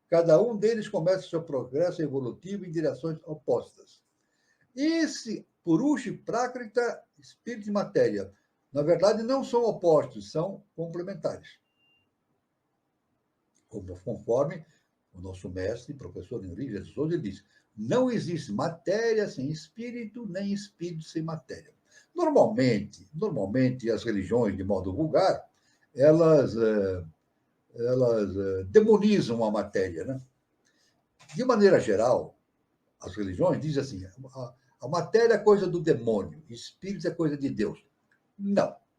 cada um deles começa seu progresso evolutivo em direções opostas. Esse Purusha e Prakrita, espírito e matéria, na verdade, não são opostos, são complementares. Conforme o nosso mestre, professor Henri Jesus, ele diz, não existe matéria sem espírito, nem espírito sem matéria. Normalmente, as religiões, de modo vulgar, elas demonizam a matéria. Né? De maneira geral, as religiões dizem assim, a matéria é coisa do demônio, espírito é coisa de Deus.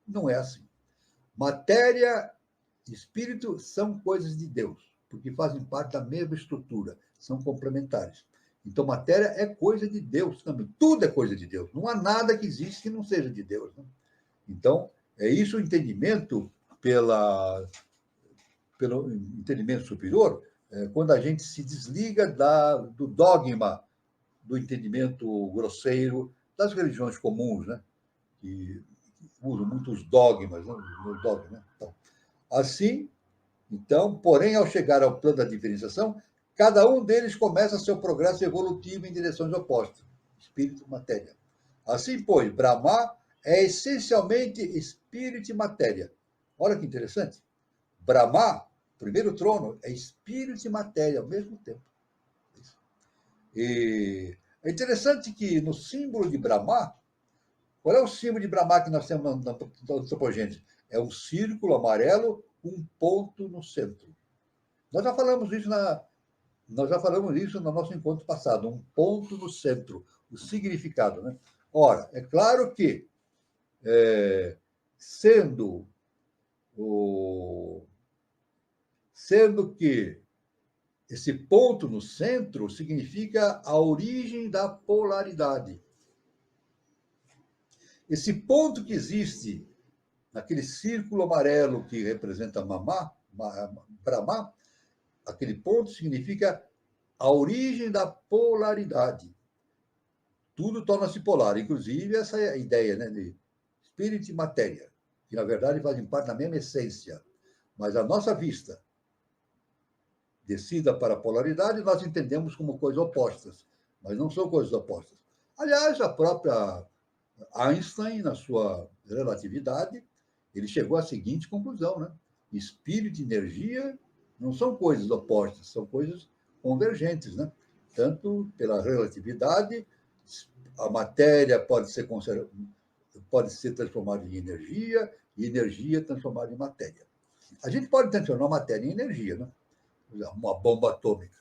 Não é assim. Matéria e espírito são coisas de Deus, porque fazem parte da mesma estrutura, são complementares. Então, matéria é coisa de Deus também. Tudo é coisa de Deus. Não há nada que existe que não seja de Deus. Né? Então, é isso o entendimento pelo entendimento superior, quando a gente se desliga do dogma, do entendimento grosseiro das religiões comuns, né? Que usam muitos dogmas, né? Então, assim, porém, ao chegar ao plano da diferenciação, cada um deles começa seu progresso evolutivo em direções opostas, espírito e matéria. Assim, pois, Brahma é essencialmente espírito e matéria. Olha que interessante. Brahma, primeiro trono, é espírito e matéria ao mesmo tempo. E é interessante que no símbolo de Brahma, qual é o símbolo de Brahma que nós temos na antropogênese? É um círculo amarelo, um ponto no centro. Nós já falamos isso no nosso encontro passado, um ponto no centro, o significado. Né? Ora, é claro que, sendo que Esse ponto no centro significa a origem da polaridade. Esse ponto que existe naquele círculo amarelo que representa Brahma, aquele ponto significa a origem da polaridade. Tudo torna-se polar, inclusive essa é a ideia, né, de espírito e matéria, que na verdade fazem parte da mesma essência. Mas a nossa vista, descida para a polaridade, nós entendemos como coisas opostas, mas não são coisas opostas. Aliás, a própria Einstein, na sua relatividade, ele chegou à seguinte conclusão, né? Espírito e energia não são coisas opostas, são coisas convergentes, né? Tanto pela relatividade, a matéria pode ser transformada em energia e energia transformada em matéria. A gente pode transformar matéria em energia, né? Uma bomba atômica.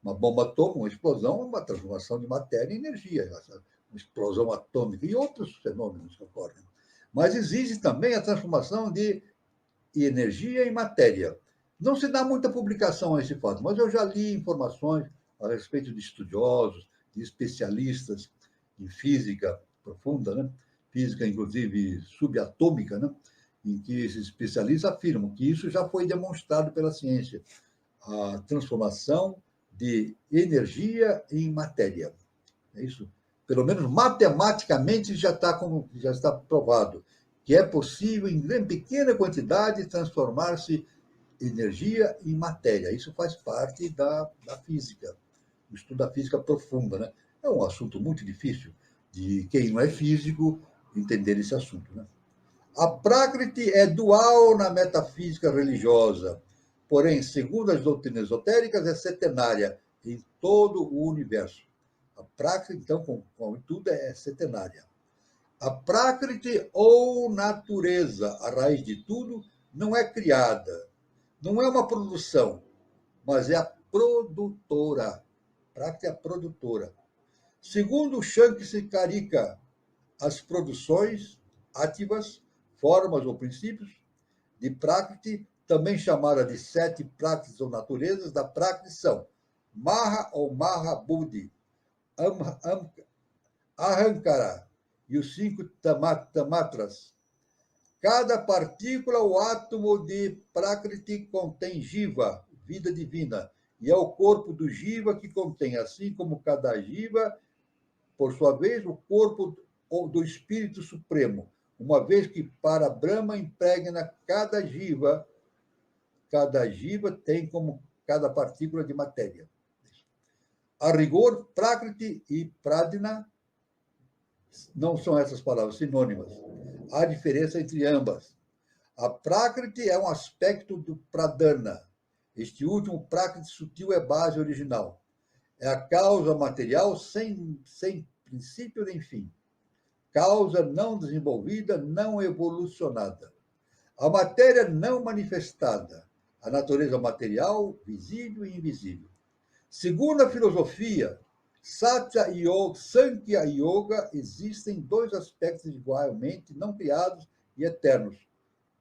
Uma bomba atômica, uma explosão, uma transformação de matéria em energia, uma explosão atômica e outros fenômenos que ocorrem. Mas existe também a transformação de energia em matéria. Não se dá muita publicação a esse fato, mas eu já li informações a respeito de estudiosos, de especialistas em física profunda, né? Física, inclusive, subatômica, né? Em que esses especialistas afirmam que isso já foi demonstrado pela ciência, a transformação de energia em matéria. É isso? Pelo menos matematicamente já está provado que é possível, em pequena quantidade, transformar-se energia em matéria. Isso faz parte da física, o estudo da física profunda, né? É um assunto muito difícil de quem não é físico entender esse assunto, né? A Prakriti é dual na metafísica religiosa, porém, segundo as doutrinas esotéricas, é setenária em todo o universo. A Prakriti, então, como tudo, é setenária. A Prakriti, ou natureza, a raiz de tudo, não é criada, não é uma produção, mas é a produtora. Prakriti é a produtora. Segundo Shankarika, as produções ativas, formas ou princípios de Prakriti, também chamada de 7 Prakritis ou naturezas da Prakriti, são Maha ou Mahabudhi, Ahankara e os 5 Tamatras. Cada partícula ou átomo de Prakriti contém Jiva, vida divina, e é o corpo do Jiva que contém, assim como cada Jiva, por sua vez, o corpo do Espírito Supremo, uma vez que para Brahma impregna cada jiva tem como cada partícula de matéria. A rigor, Prakriti e Pradna não são essas palavras sinônimas. Há diferença entre ambas. A Prakriti é um aspecto do Pradana. Este último Prakriti sutil é base original. É a causa material sem princípio nem fim. Causa não desenvolvida, não evolucionada. A matéria não manifestada, a natureza material, visível e invisível. Segundo a filosofia Satya Yoga, Sankhya Yoga, existem 2 aspectos igualmente não criados e eternos: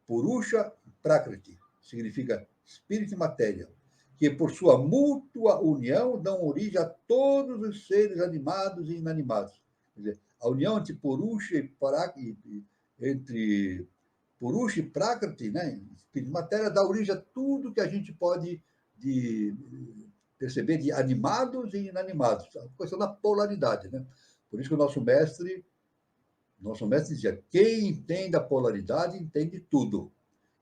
Purusha e Prakriti, significa espírito e matéria, que por sua mútua união dão origem a todos os seres animados e inanimados. Quer dizer, a união entre Purusha e Prakriti, né, espírito e matéria, dá origem a tudo que a gente pode perceber de animados e inanimados. A questão da polaridade, né? Por isso que o nosso mestre dizia: quem entende a polaridade entende tudo.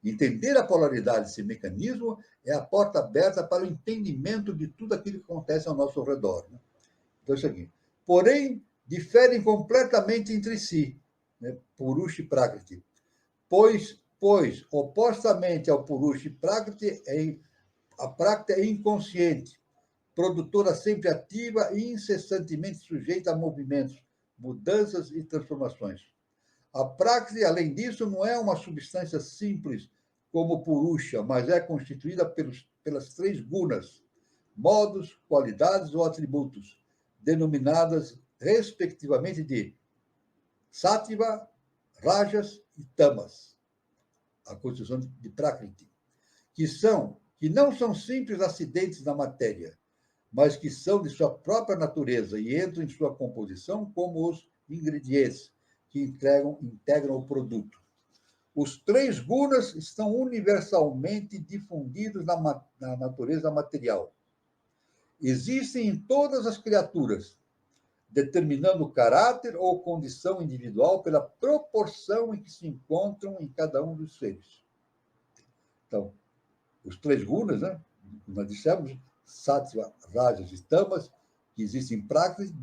Entender a polaridade, esse mecanismo, é a porta aberta para o entendimento de tudo aquilo que acontece ao nosso redor, né? Então, é o seguinte: porém, diferem completamente entre si, né? Purusha e Prakriti. Pois, opostamente ao Purusha e Prakriti, a Prakriti é inconsciente, produtora sempre ativa e incessantemente sujeita a movimentos, mudanças e transformações. A Prakriti, além disso, não é uma substância simples como o Purusha, mas é constituída pelas 3 gunas, modos, qualidades ou atributos, denominadas respectivamente de Sattva, Rajas e Tamas, a constituição de Prakriti, que são que não são simples acidentes da matéria, mas que são de sua própria natureza e entram em sua composição como os ingredientes que integram o produto. Os 3 gunas estão universalmente difundidos na natureza material. Existem em todas as criaturas, determinando o caráter ou condição individual pela proporção em que se encontram em cada um dos seres. Então, os 3 gunas, né? Nós dissemos, Sattva, Rajas e Tamas, que existem em Prakriti,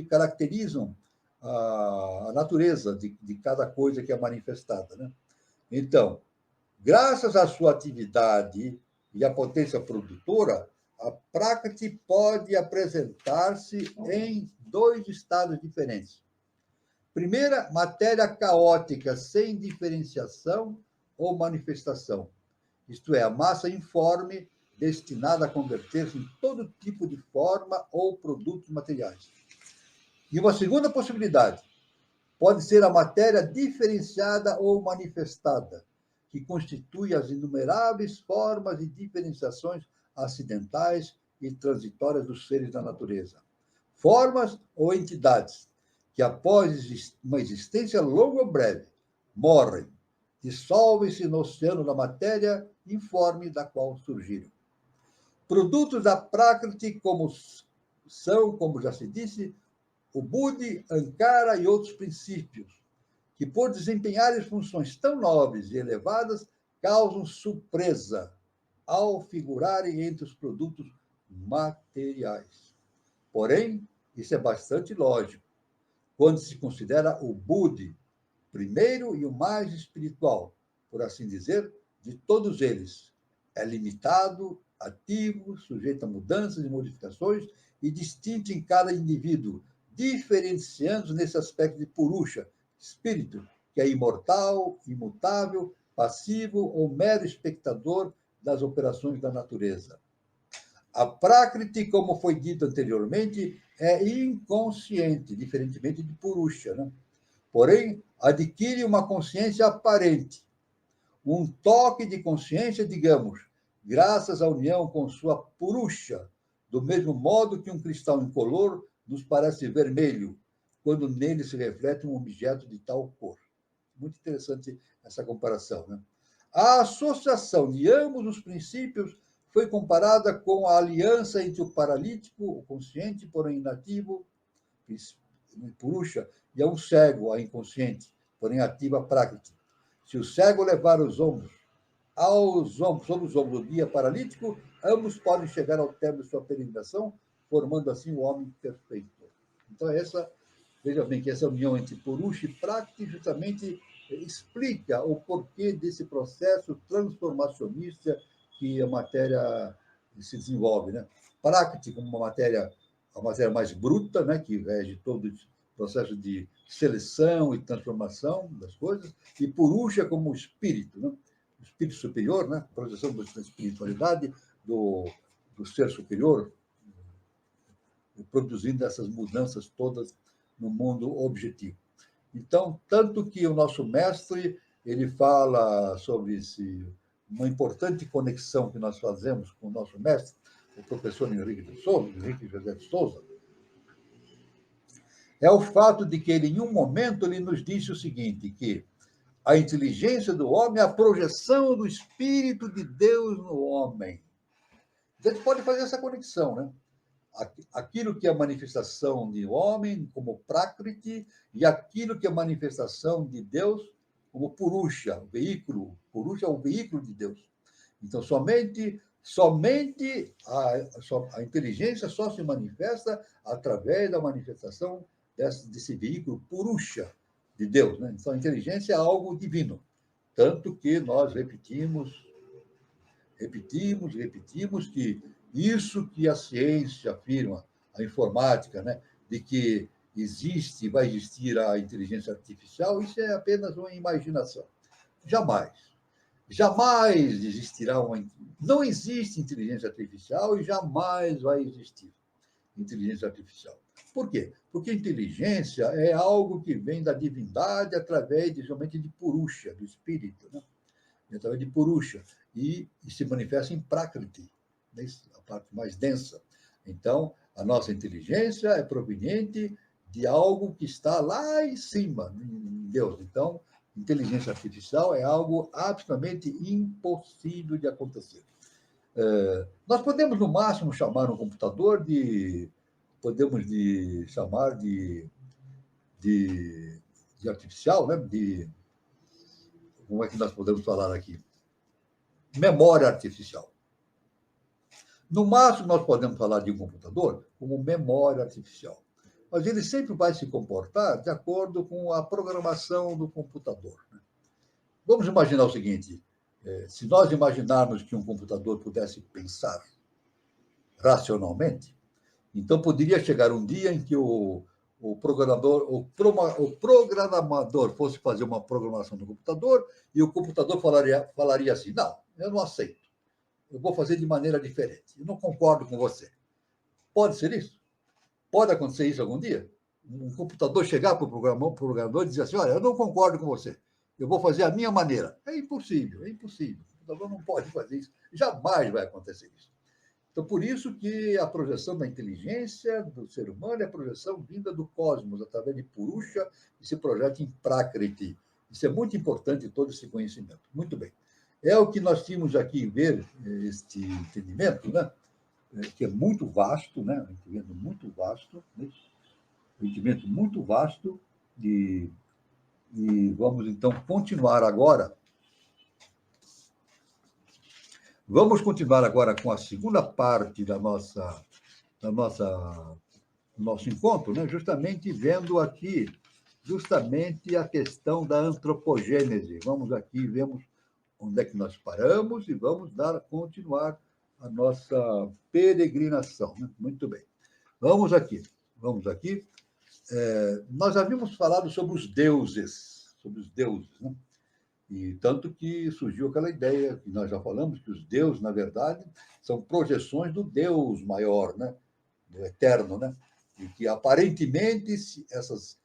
caracterizam a natureza de cada coisa que é manifestada, né? Então, graças à sua atividade e à potência produtora, a Prakriti pode apresentar-se em 2 estados diferentes. Primeira, matéria caótica, sem diferenciação ou manifestação. Isto é, a massa informe, destinada a converter-se em todo tipo de forma ou produtos materiais. E uma segunda possibilidade pode ser a matéria diferenciada ou manifestada, que constitui as inumeráveis formas e diferenciações acidentais e transitórias dos seres da natureza. Formas ou entidades que, após uma existência longa ou breve, morrem, dissolvem-se no oceano da matéria informe da qual surgiram. Produtos da Prakriti como já se disse, o Buddhi, Ankara e outros princípios, que, por desempenharem funções tão nobres e elevadas, causam surpresa ao figurarem entre os produtos materiais. Porém, isso é bastante lógico, quando se considera o Buddhi, primeiro e o mais espiritual, por assim dizer, de todos eles. É limitado, ativo, sujeito a mudanças e modificações e distinto em cada indivíduo, diferenciando nesse aspecto de Purusha, espírito, que é imortal, imutável, passivo ou mero espectador das operações da natureza. A Prakriti, como foi dito anteriormente, é inconsciente, diferentemente de Purusha, né? Porém, adquire uma consciência aparente, um toque de consciência, digamos, graças à união com sua Purusha, do mesmo modo que um cristal incolor nos parece vermelho, quando nele se reflete um objeto de tal cor. Muito interessante essa comparação, né? A associação de ambos os princípios foi comparada com a aliança entre o paralítico, o consciente, porém inativo, Purusha, e a um cego, a inconsciente, porém ativa, Prakriti. Se o cego levar os ombros sobre os ombros do guia paralítico, ambos podem chegar ao termo de sua peregrinação, formando assim o homem perfeito. Então, veja bem que essa união entre Purusha e Prakriti justamente explica o porquê desse processo transformacionista que a matéria se desenvolve, né? Prakriti como a matéria mais bruta, né, que rege todo o processo de seleção e transformação das coisas, e Purusha como o espírito, né? O espírito superior, né? A projeção da espiritualidade do ser superior, produzindo essas mudanças todas no mundo objetivo. Então, tanto que o nosso mestre ele fala sobre uma importante conexão que nós fazemos com o nosso mestre, o professor Henrique José de Souza, é o fato de que ele, em um momento, ele nos disse o seguinte, que a inteligência do homem é a projeção do Espírito de Deus no homem. A gente pode fazer essa conexão, né? Aquilo que é a manifestação de homem, como Prakriti, e aquilo que é a manifestação de Deus, como Purusha, o veículo. Purusha é o veículo de Deus. Então, somente a inteligência só se manifesta através da manifestação desse veículo Purusha de Deus, né? Então, a inteligência é algo divino. Tanto que nós repetimos que isso que a ciência afirma, a informática, né, de que vai existir a inteligência artificial, isso é apenas uma imaginação. Jamais existirá não existe inteligência artificial e jamais vai existir inteligência artificial. Por quê? Porque inteligência é algo que vem da divindade através, geralmente, de Purusha, do espírito, né? Através de Purusha. e se manifesta em Prakriti, né? A parte mais densa. Então, a nossa inteligência é proveniente de algo que está lá em cima, em Deus. Então, inteligência artificial é algo absolutamente impossível de acontecer. Nós podemos, no máximo, chamar um computador chamar de artificial, né? Como é que nós podemos falar aqui? Memória artificial. No máximo, nós podemos falar de um computador como memória artificial. Mas ele sempre vai se comportar de acordo com a programação do computador. Vamos imaginar o seguinte: se nós imaginarmos que um computador pudesse pensar racionalmente, então poderia chegar um dia em que o programador fosse fazer uma programação no computador e o computador falaria assim: não, eu não aceito, eu vou fazer de maneira diferente, eu não concordo com você. Pode ser isso? Pode acontecer isso algum dia? Um computador chegar para o programador e dizer assim: olha, eu não concordo com você, eu vou fazer a minha maneira. É impossível, é impossível. O computador não pode fazer isso, jamais vai acontecer isso. Então, por isso que a projeção da inteligência do ser humano é a projeção vinda do cosmos, através de Purusha, e se projeta em Prakriti. Isso é muito importante, todo esse conhecimento. Muito bem. É o que nós tínhamos aqui em ver, este entendimento, né? Que é muito vasto, né? Um entendimento muito vasto, né? Um entendimento muito vasto, e vamos, então, continuar agora. Vamos continuar agora com a segunda parte do nosso encontro, né? Justamente vendo aqui a questão da antropogênese. Vamos aqui, vemos onde é que nós paramos e vamos continuar a nossa peregrinação, né? Muito bem. Vamos aqui. Nós havíamos falado sobre os deuses, né? E tanto que surgiu aquela ideia que nós já falamos, que os deuses, na verdade, são projeções do Deus maior, né? Do eterno, né? E que, aparentemente, essas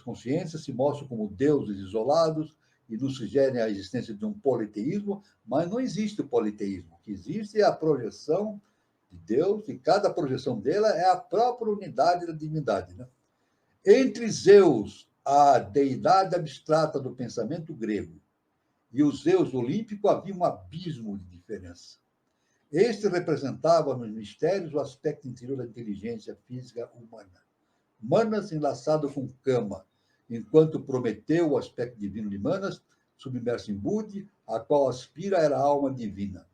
consciências se mostram como deuses isolados e nos sugerem a existência de um politeísmo, mas não existe o politeísmo. O que existe é a projeção de Deus, e cada projeção dela é a própria unidade da divindade, né? Entre Zeus, a deidade abstrata do pensamento grego, e o Zeus olímpico, havia um abismo de diferença. Este representava nos mistérios o aspecto interior da inteligência física humana. Manas enlaçado com Kama, enquanto Prometeu, o aspecto divino de Manas, submerso em Budi, a qual aspira era a alma divina.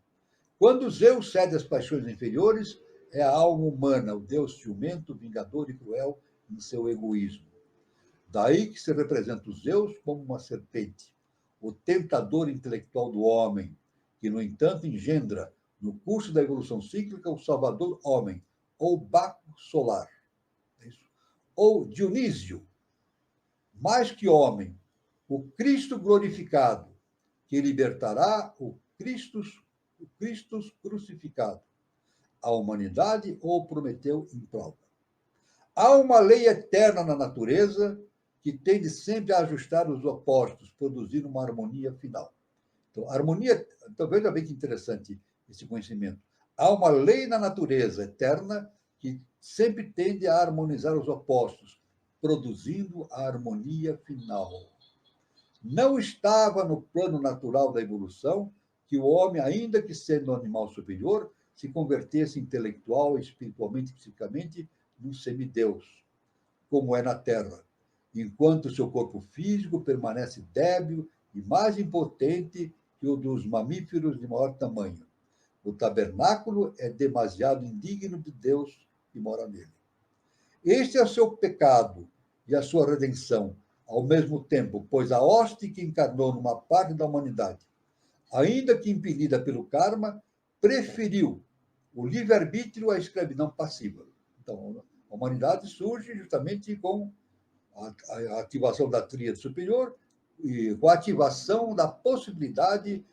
Quando Zeus cede às paixões inferiores, é a alma humana, o Deus ciumento, vingador e cruel em seu egoísmo. Daí que se representa o Zeus como uma serpente, o tentador intelectual do homem, que, no entanto, engendra, no curso da evolução cíclica, o salvador homem, ou Baco solar. Ou Dionísio, mais que homem, o Cristo glorificado, que libertará o Cristo crucificado, a humanidade ou Prometeu em prova. Há uma lei eterna na natureza que tende sempre a ajustar os opostos, produzindo uma harmonia final. Então veja bem que interessante esse conhecimento. Há uma lei na natureza eterna que sempre tende a harmonizar os opostos, produzindo a harmonia final. Não estava no plano natural da evolução que o homem, ainda que sendo um animal superior, se convertesse intelectual, espiritualmente e psicamente num semideus, como é na Terra, enquanto seu corpo físico permanece débil e mais impotente que o dos mamíferos de maior tamanho. O tabernáculo é demasiado indigno de Deus que mora nele. Este é o seu pecado e a sua redenção, ao mesmo tempo, pois a hoste que encarnou numa parte da humanidade, ainda que impelida pelo karma, preferiu o livre-arbítrio à escravidão passiva. Então, a humanidade surge justamente com a ativação da tríade superior e com a ativação da possibilidade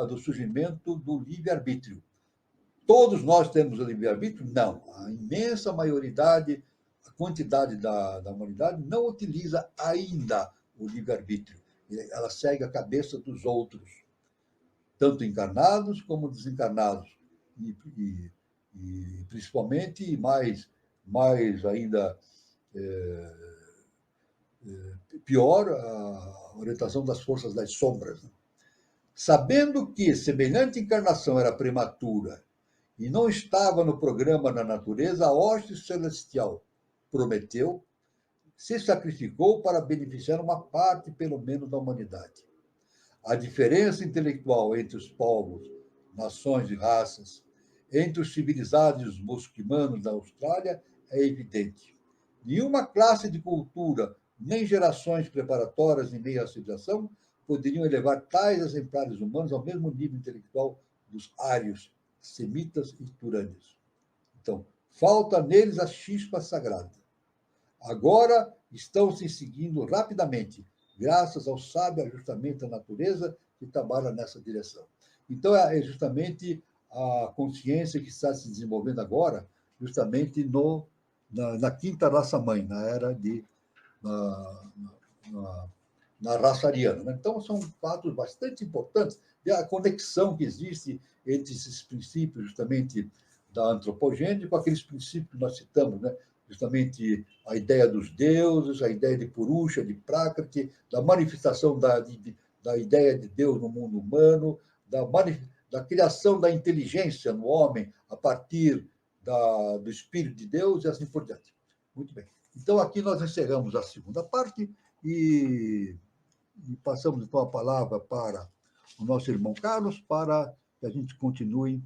do surgimento do livre-arbítrio. Todos nós temos o livre-arbítrio? Não. A imensa maioridade, a quantidade da humanidade não utiliza ainda o livre-arbítrio. Ela segue a cabeça dos outros. tanto encarnados como desencarnados, e principalmente mais ainda pior, a orientação das forças das sombras. Sabendo que semelhante encarnação era prematura e não estava no programa da natureza, a hoste celestial Prometeu se sacrificou para beneficiar uma parte, pelo menos, da humanidade. A diferença intelectual entre os povos, nações e raças, entre os civilizados e os musquimanos da Austrália é evidente. Nenhuma classe de cultura, nem gerações preparatórias em meio à civilização, poderiam elevar tais exemplares humanos ao mesmo nível intelectual dos ários, semitas e turânios. Então, falta neles a chispa sagrada. Agora estão se seguindo rapidamente, graças ao sábio ajustamento da natureza que trabalha nessa direção. Então, é justamente a consciência que está se desenvolvendo agora, justamente na quinta raça-mãe, na era na raça ariana. Né? Então, são fatos bastante importantes, e a conexão que existe entre esses princípios, justamente, da antropogênese, com aqueles princípios que nós citamos, né? Justamente a ideia dos deuses, a ideia de Purusha, de Prakriti, da manifestação da ideia de Deus no mundo humano, da criação da inteligência no homem a partir do Espírito de Deus e assim por diante. Muito bem. Então, aqui nós encerramos a segunda parte e passamos, então, a palavra para o nosso irmão Carlos para que a gente continue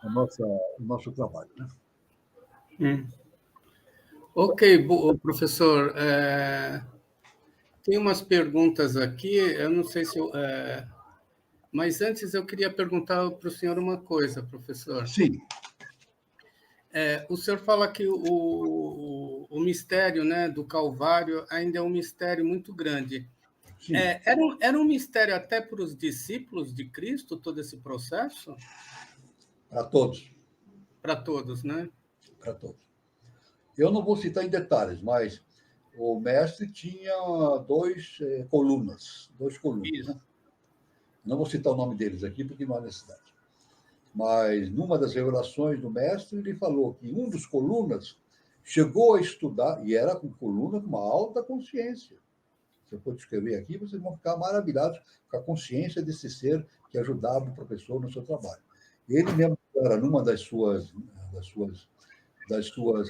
o nosso trabalho. Né? Ok, professor. Tem umas perguntas aqui, eu não sei se... mas antes eu queria perguntar para o senhor uma coisa, professor. Sim. O senhor fala que o mistério, né, do Calvário ainda é um mistério muito grande. Era um mistério até para os discípulos de Cristo, todo esse processo? Para todos. Para todos, né? Para todos. Eu não vou citar em detalhes, mas o mestre tinha duas colunas. Né? Não vou citar o nome deles aqui, porque não há necessidade. Mas, numa das revelações do mestre, ele falou que um dos colunas chegou a estudar, e era com coluna com uma alta consciência. Se eu for descrever aqui, vocês vão ficar maravilhados com a consciência desse ser que ajudava o professor no seu trabalho. Ele mesmo era numa das suas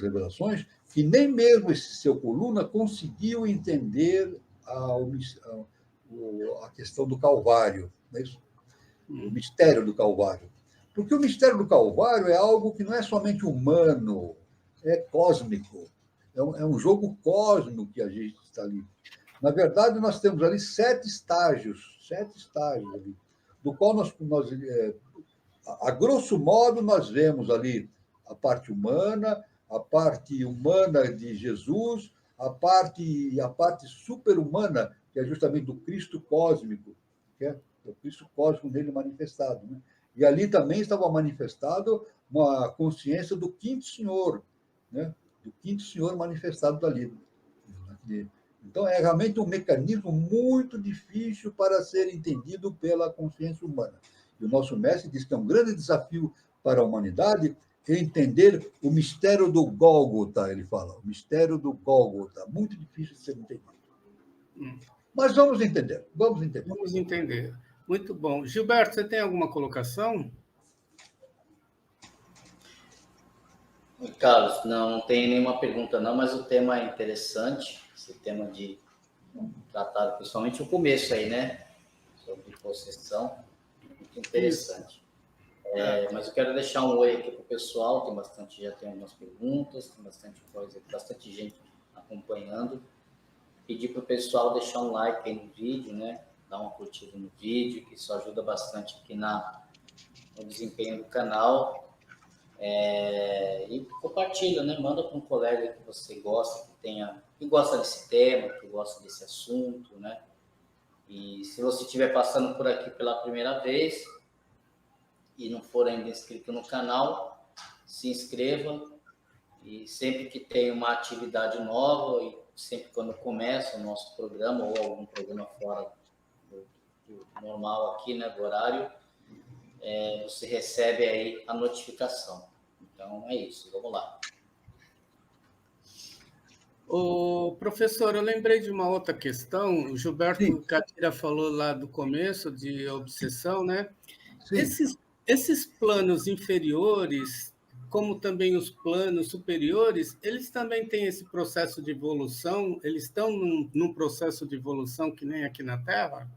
revelações, que nem mesmo esse seu coluna conseguiu entender a questão do Calvário, não é isso? O mistério do Calvário. Porque o mistério do Calvário é algo que não é somente humano, é cósmico. É um jogo cósmico que a gente está ali. Na verdade, nós temos ali 7 estágios ali, do qual a grosso modo, nós vemos ali a parte humana de Jesus, a parte super-humana, que é justamente do Cristo cósmico, que é o Cristo cósmico nele manifestado. Né? E ali também estava manifestado uma consciência do quinto Senhor, né? Do quinto Senhor manifestado dali. Então, é realmente um mecanismo muito difícil para ser entendido pela consciência humana. E o nosso mestre diz que é um grande desafio para a humanidade entender o mistério do Gólgota, ele fala, o mistério do Gólgota, muito difícil de ser entendido. Mas vamos entender. Vamos entender. Muito bom. Gilberto, você tem alguma colocação? Carlos, não tem nenhuma pergunta não, mas o tema é interessante, esse tema de tratar principalmente o começo aí, né? Sobre possessão, muito interessante. Mas eu quero deixar um oi aqui para o pessoal, já tem algumas perguntas, tem bastante coisa, bastante gente acompanhando. Pedir para o pessoal deixar um like aí no vídeo, né? Dar uma curtida no vídeo, que isso ajuda bastante aqui no desempenho do canal. E compartilha, né? Manda para um colega que você gosta, que gosta desse tema, que gosta desse assunto, né? E se você estiver passando por aqui pela primeira vez e não for ainda inscrito no canal, se inscreva. E sempre que tem uma atividade nova, e sempre quando começa o nosso programa ou algum programa fora normal aqui, né, do horário, você recebe aí a notificação. Então, é isso. Vamos lá. O professor, eu lembrei de uma outra questão. O Gilberto Sim, Catira falou lá do começo de obsessão, né? sim. Esses planos inferiores, como também os planos superiores, eles também têm esse processo de evolução? Eles estão num processo de evolução que nem aqui na Terra?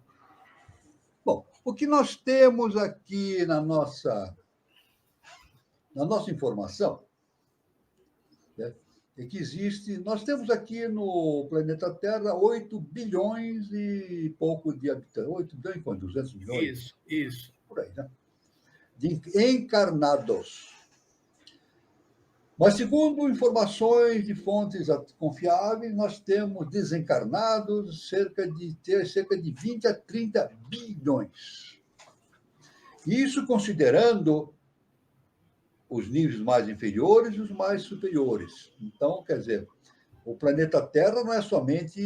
Bom, o que nós temos aqui na nossa informação, né, é que existe. Nós temos aqui no planeta Terra 8 bilhões e pouco de habitantes. 8 bilhões e quanto? 200 milhões? Isso. Por aí, né? De encarnados. Mas, segundo informações de fontes confiáveis, nós temos desencarnados cerca de 20 a 30 bilhões. Isso considerando os níveis mais inferiores e os mais superiores. Então, quer dizer, o planeta Terra não é somente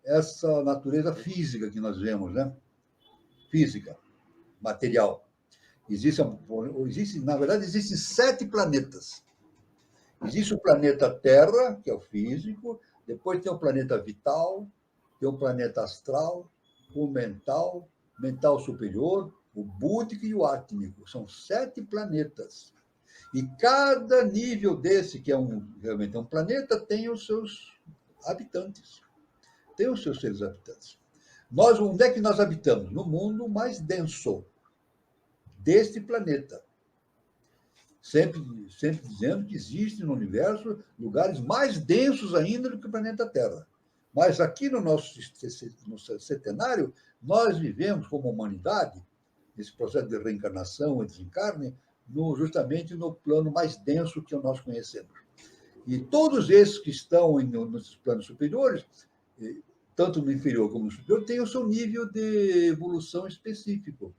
essa natureza física que nós vemos, né? Física, material. Na verdade, existem 7 planetas. Existe o planeta Terra, que é o físico, depois tem o planeta vital, tem o planeta astral, o mental superior, o búdico e o átmico. São 7 planetas. E cada nível desse, que realmente é um planeta, tem os seus habitantes, tem os seus seres habitantes. Onde é que nós habitamos? No mundo mais denso deste planeta. Sempre dizendo que existem no universo lugares mais densos ainda do que o planeta Terra. Mas aqui no nosso centenário, nós vivemos como humanidade, esse processo de reencarnação e desencarne, justamente no plano mais denso que nós conhecemos. E todos esses que estão nos planos superiores, tanto no inferior como no superior, têm o seu nível de evolução específico.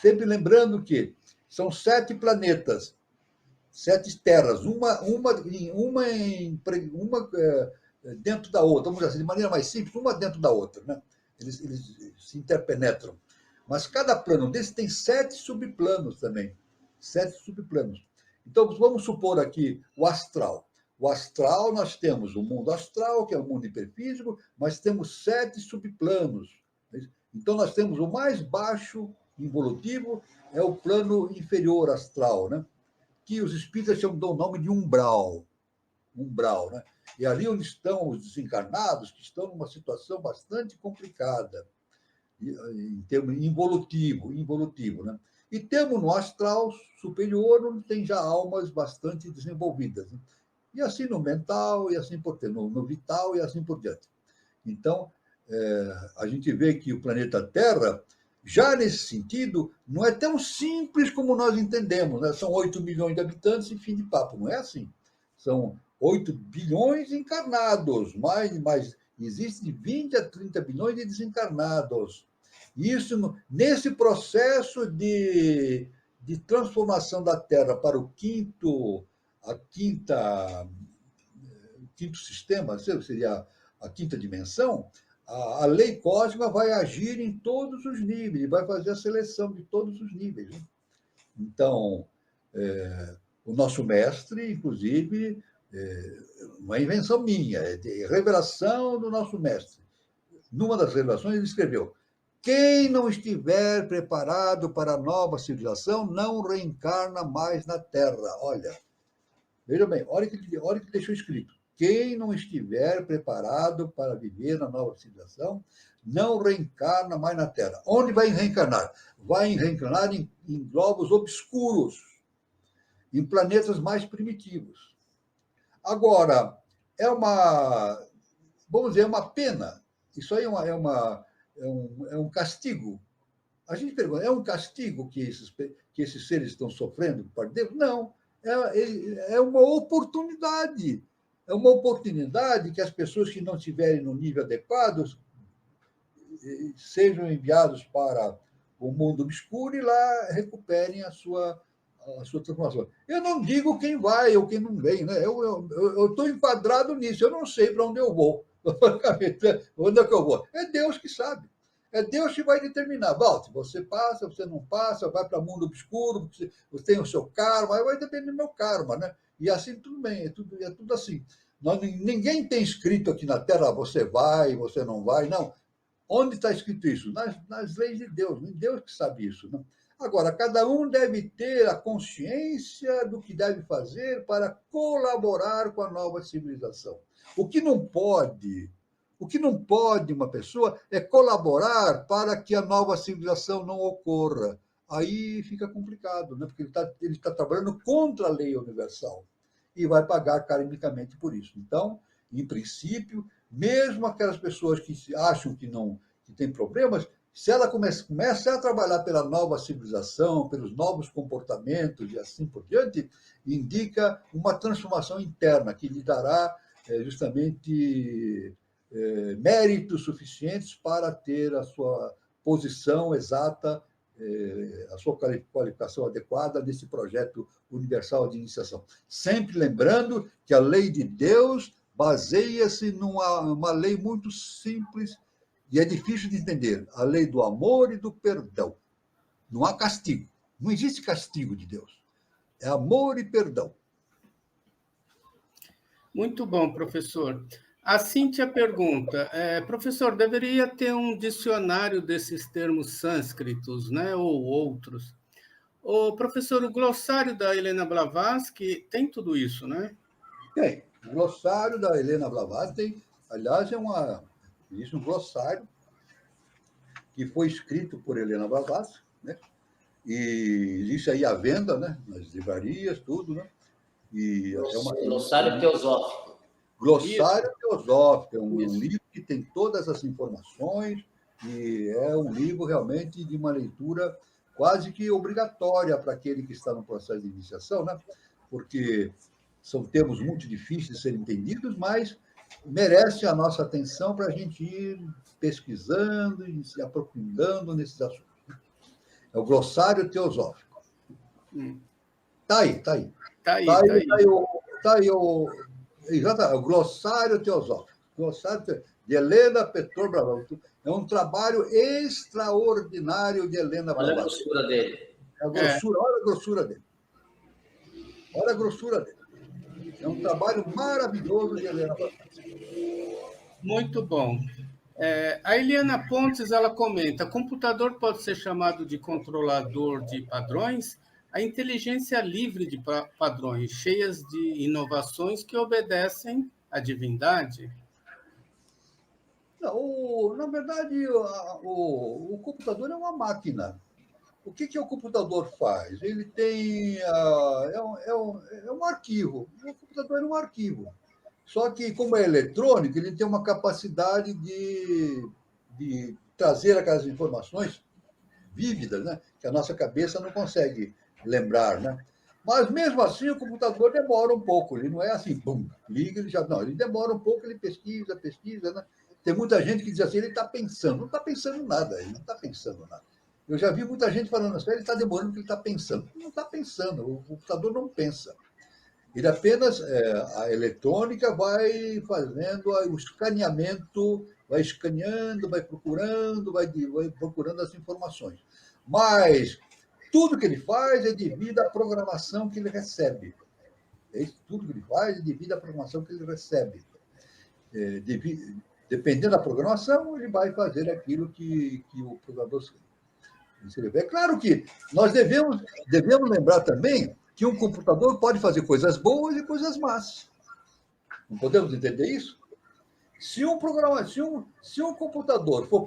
Sempre lembrando que são 7 planetas, 7 terras, uma dentro da outra, vamos dizer assim, de maneira mais simples, uma dentro da outra, né? Eles se interpenetram. Mas cada plano desse tem 7 subplanos também. 7 subplanos. Então, vamos supor aqui o astral. O astral, nós temos o mundo astral, que é o mundo hiperfísico, mas temos 7 subplanos. Então, nós temos o mais baixo involutivo, é o plano inferior astral, né? Que os espíritas dão o nome de umbral. Umbral, né? E ali onde estão os desencarnados, que estão numa situação bastante complicada, em termos involutivo, né? E temos no astral superior, onde tem já almas bastante desenvolvidas. Né? E assim no mental, e assim por diante, no vital, e assim por diante. Então, a gente vê que o planeta Terra, já nesse sentido, não é tão simples como nós entendemos. Né? São 8 milhões de habitantes e fim de papo. Não é assim. São 8 bilhões encarnados, mas existem 20 a 30 bilhões de desencarnados. Isso, nesse processo de transformação da Terra para o quinto sistema, seria a quinta dimensão, a lei cósmica vai agir em todos os níveis, vai fazer a seleção de todos os níveis. Né? Então, o nosso mestre, inclusive, não é invenção minha, é de revelação do nosso mestre. Numa das revelações, ele escreveu: quem não estiver preparado para a nova civilização não reencarna mais na Terra. Olha, veja bem, olha que deixou escrito. Quem não estiver preparado para viver na nova civilização não reencarna mais na Terra. Onde vai reencarnar? Vai reencarnar em globos obscuros, em planetas mais primitivos. Agora, vamos dizer, uma pena. Isso aí é um castigo. A gente pergunta, é um castigo que esses seres estão sofrendo por parte de Deus? Não. É uma oportunidade. É uma oportunidade que as pessoas que não estiverem no nível adequado sejam enviados para o mundo obscuro e lá recuperem a sua transformação. Eu não digo quem vai ou quem não vem, né? Eu estou enquadrado nisso, eu não sei para onde eu vou. Onde é que eu vou? É Deus que sabe. É Deus que vai determinar. Walter, você passa, você não passa, vai para o mundo obscuro, você tem o seu karma, vai depender do meu karma, né? E assim tudo bem, é tudo assim. Ninguém tem escrito aqui na Terra, você vai, você não vai, não. Onde está escrito isso? Nas leis de Deus, Deus que sabe isso. Né? Agora, cada um deve ter a consciência do que deve fazer para colaborar com a nova civilização. O que não pode uma pessoa é colaborar para que a nova civilização não ocorra. Aí fica complicado, né? Porque ele está trabalhando contra a lei universal e vai pagar karmicamente por isso. Então, em princípio, mesmo aquelas pessoas que acham que tem problemas, se ela começa a trabalhar pela nova civilização, pelos novos comportamentos e assim por diante, indica uma transformação interna que lhe dará justamente méritos suficientes para ter a sua posição exata, a sua qualificação adequada nesse projeto universal de iniciação. Sempre lembrando que a lei de Deus baseia-se numa lei muito simples e é difícil de entender, a lei do amor e do perdão. Não há castigo, não existe castigo de Deus. É amor e perdão. Muito bom, professor. A Cíntia pergunta, professor, deveria ter um dicionário desses termos sânscritos, né, ou outros? O professor, o glossário da Helena Blavatsky tem tudo isso, né? Tem. O glossário da Helena Blavatsky, aliás, existe um glossário que foi escrito por Helena Blavatsky, né? E existe aí à venda, né? Nas livrarias, tudo, né? E glossário teosófico. Glossário teosófico, é um livro que tem todas as informações e é um livro realmente de uma leitura quase que obrigatória para aquele que está no processo de iniciação, né? Porque são termos muito difíceis de serem entendidos, mas merece a nossa atenção para a gente ir pesquisando e se aprofundando nesses assuntos. É o glossário teosófico. Está aí. Exatamente, o glossário teosófico. Glossário de Helena Petrov Blavatsky. É um trabalho extraordinário de Helena Blavatsky. Olha a grossura dele. Olha a grossura dele. Olha a grossura dele. É um trabalho maravilhoso de Helena Blavatsky. Muito bom. A Eliana Pontes, ela comenta, computador pode ser chamado de controlador de padrões? A inteligência livre de padrões, cheias de inovações que obedecem à divindade? Não, na verdade, o computador é uma máquina. O que o computador faz? Ele tem. É um arquivo. O computador é um arquivo. Só que, como é eletrônico, ele tem uma capacidade de trazer aquelas informações vívidas, né? Que a nossa cabeça não consegue lembrar, né? Mas, mesmo assim, o computador demora um pouco. Ele não é assim, pum, liga, ele já... Não, ele demora um pouco, ele pesquisa, né? Tem muita gente que diz assim, ele está pensando. Não está pensando nada, ele não está pensando nada. Eu já vi muita gente falando assim, ele está demorando porque ele está pensando. Não está pensando, o computador não pensa. Ele apenas, a eletrônica vai fazendo o escaneamento, vai escaneando, vai procurando as informações. Mas tudo que ele faz é devido à programação que ele recebe. Tudo que ele faz é devido à programação que ele recebe. Dependendo da programação, ele vai fazer aquilo que o programador escreveu. É claro que nós devemos lembrar também que um computador pode fazer coisas boas e coisas más. Não podemos entender isso? Se um computador for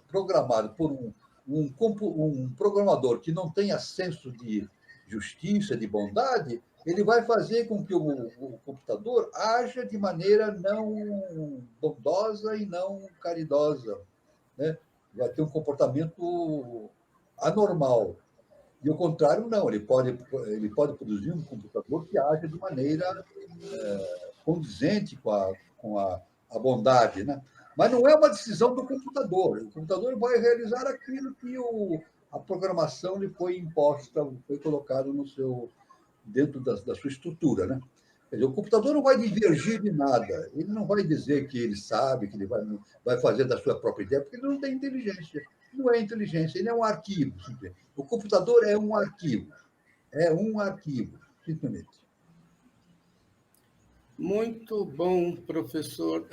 programado por um programador que não tenha senso de justiça, de bondade, ele vai fazer com que o computador haja de maneira não bondosa e não caridosa, né? Vai ter um comportamento anormal. E o contrário, não. Ele pode produzir um computador que haja de maneira condizente com a bondade, né? Mas não é uma decisão do computador. O computador vai realizar aquilo que a programação lhe foi imposta, foi colocado dentro da sua estrutura, né? Quer dizer, o computador não vai divergir de nada. Ele não vai dizer que ele sabe, que ele vai fazer da sua própria ideia, porque ele não tem inteligência. Não é inteligência, ele é um arquivo. Simplesmente. O computador é um arquivo. É um arquivo, simplesmente. Muito bom, professor.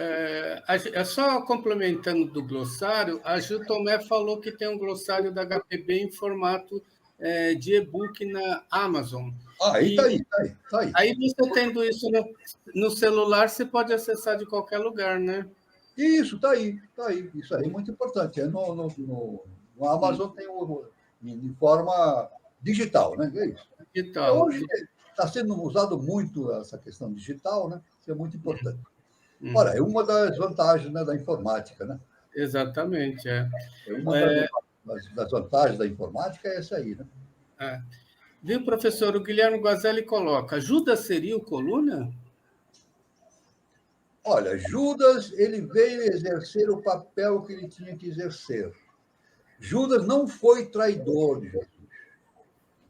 Só complementando do glossário, a Gil Tomé falou que tem um glossário da HPB em formato de e-book na Amazon. Aí E está aí, está aí, está aí. aí você tendo isso no celular, você pode acessar de qualquer lugar, né? Isso, está aí, está aí. Isso aí é muito importante. No Amazon tem em forma digital, né? É isso. E E tal. hoje está sendo usado muito essa questão digital, né? Isso é muito importante. Ora, Uhum. é uma das vantagens, né, da informática, né? Exatamente, é. É uma das vantagens da informática é essa aí, né? É. Viu, professor? O Guilherme Guazelli coloca: Judas seria o coluna? Olha, Judas, ele veio exercer o papel que ele tinha que exercer. Judas não foi traidor de Jesus.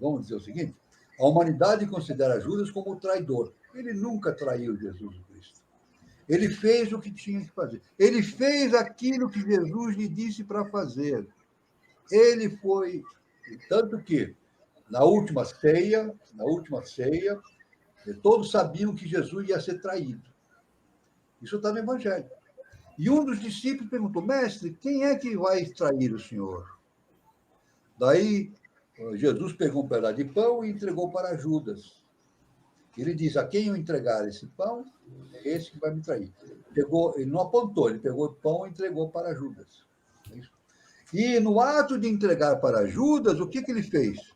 Vamos dizer o seguinte: a humanidade considera Judas como traidor. Ele nunca traiu Jesus Cristo. Ele fez o que tinha que fazer. Ele fez aquilo que Jesus lhe disse para fazer. Ele foi. Tanto que, na última ceia, todos sabiam que Jesus ia ser traído. Isso está no Evangelho. E um dos discípulos perguntou: Mestre, quem é que vai trair o Senhor? Daí, Jesus pegou um pedaço de pão e entregou para Judas. Ele diz: a quem eu entregar esse pão, é esse que vai me trair. Ele não apontou, ele pegou o pão e entregou para Judas. E no ato de entregar para Judas, o que ele fez?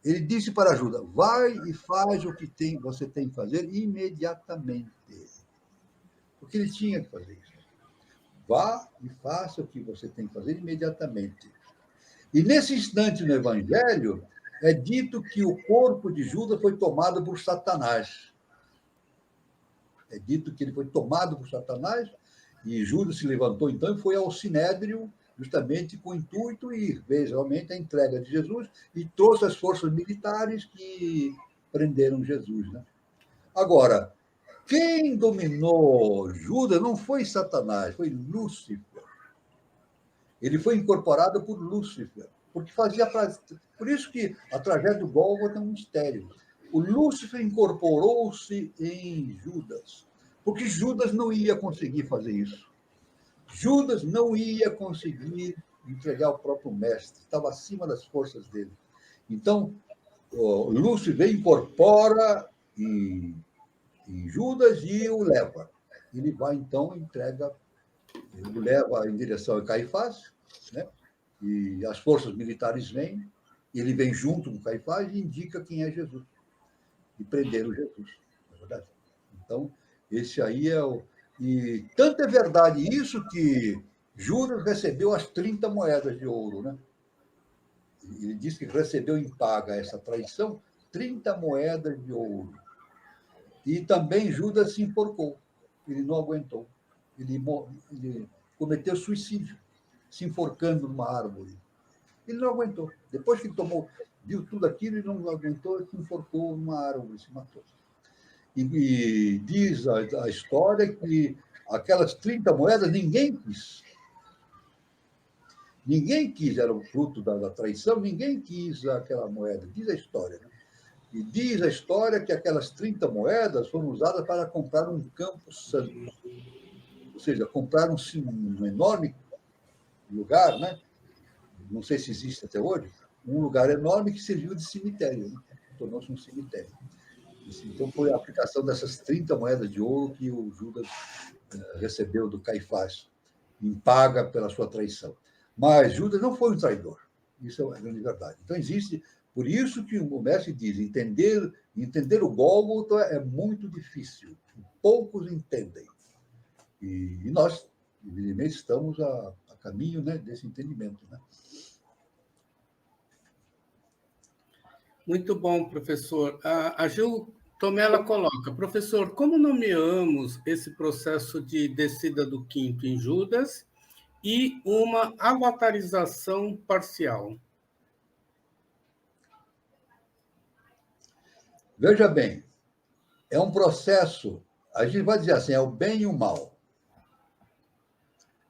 Ele disse para Judas: vai e faz o que você tem que fazer imediatamente. Porque ele tinha que fazer isso. Vá e faça o que você tem que fazer imediatamente. E nesse instante no Evangelho, é dito que o corpo de Judas foi tomado por Satanás. É dito que ele foi tomado por Satanás, e Judas se levantou então e foi ao Sinédrio, justamente com o intuito e fez realmente a entrega de Jesus e trouxe as forças militares que prenderam Jesus, né? Agora, quem dominou Judas não foi Satanás, foi Lúcifer. Ele foi incorporado por Lúcifer, porque fazia por isso que a tragédia do Gólgota é um mistério. O Lúcifer incorporou-se em Judas, porque Judas não ia conseguir fazer isso. Judas não ia conseguir entregar o próprio mestre, estava acima das forças dele. Então, Lúcifer incorpora em Judas e o leva. Ele vai, então, o leva em direção a Caifás, né? E as forças militares vêm, e ele vem junto com Caifás e indica quem é Jesus. E prenderam Jesus, não é verdade? Então, esse aí é o. E tanto é verdade isso que Judas recebeu as 30 moedas de ouro, né? Ele disse que recebeu em paga essa traição 30 moedas de ouro. E também Judas se enforcou. Ele não aguentou. Ele cometeu suicídio, se enforcando numa árvore. Ele não aguentou. Depois que ele viu tudo aquilo, ele não aguentou, se enforcou numa árvore, se matou. E diz a história que aquelas 30 moedas ninguém quis. Ninguém quis, era o fruto da traição, ninguém quis aquela moeda. Diz a história, né? E diz a história que aquelas 30 moedas foram usadas para comprar um campo santo. Ou seja, compraram um enorme lugar, né? Não sei se existe até hoje, um lugar enorme que serviu de cemitério, né? Tornou-se um cemitério. Então, foi a aplicação dessas 30 moedas de ouro que o Judas recebeu do Caifás, em paga pela sua traição. Mas Judas não foi um traidor. Isso é a grande verdade. Então, existe. Por isso que o mestre diz: entender o Gólgota é muito difícil. Poucos entendem. E nós, evidentemente, estamos a caminho, né, desse entendimento, né? Muito bom, professor. A Gil Tomela coloca: professor, como nomeamos esse processo de descida do quinto em Judas e uma avatarização parcial? Veja bem, é um processo, a gente vai dizer assim, é o bem e o mal.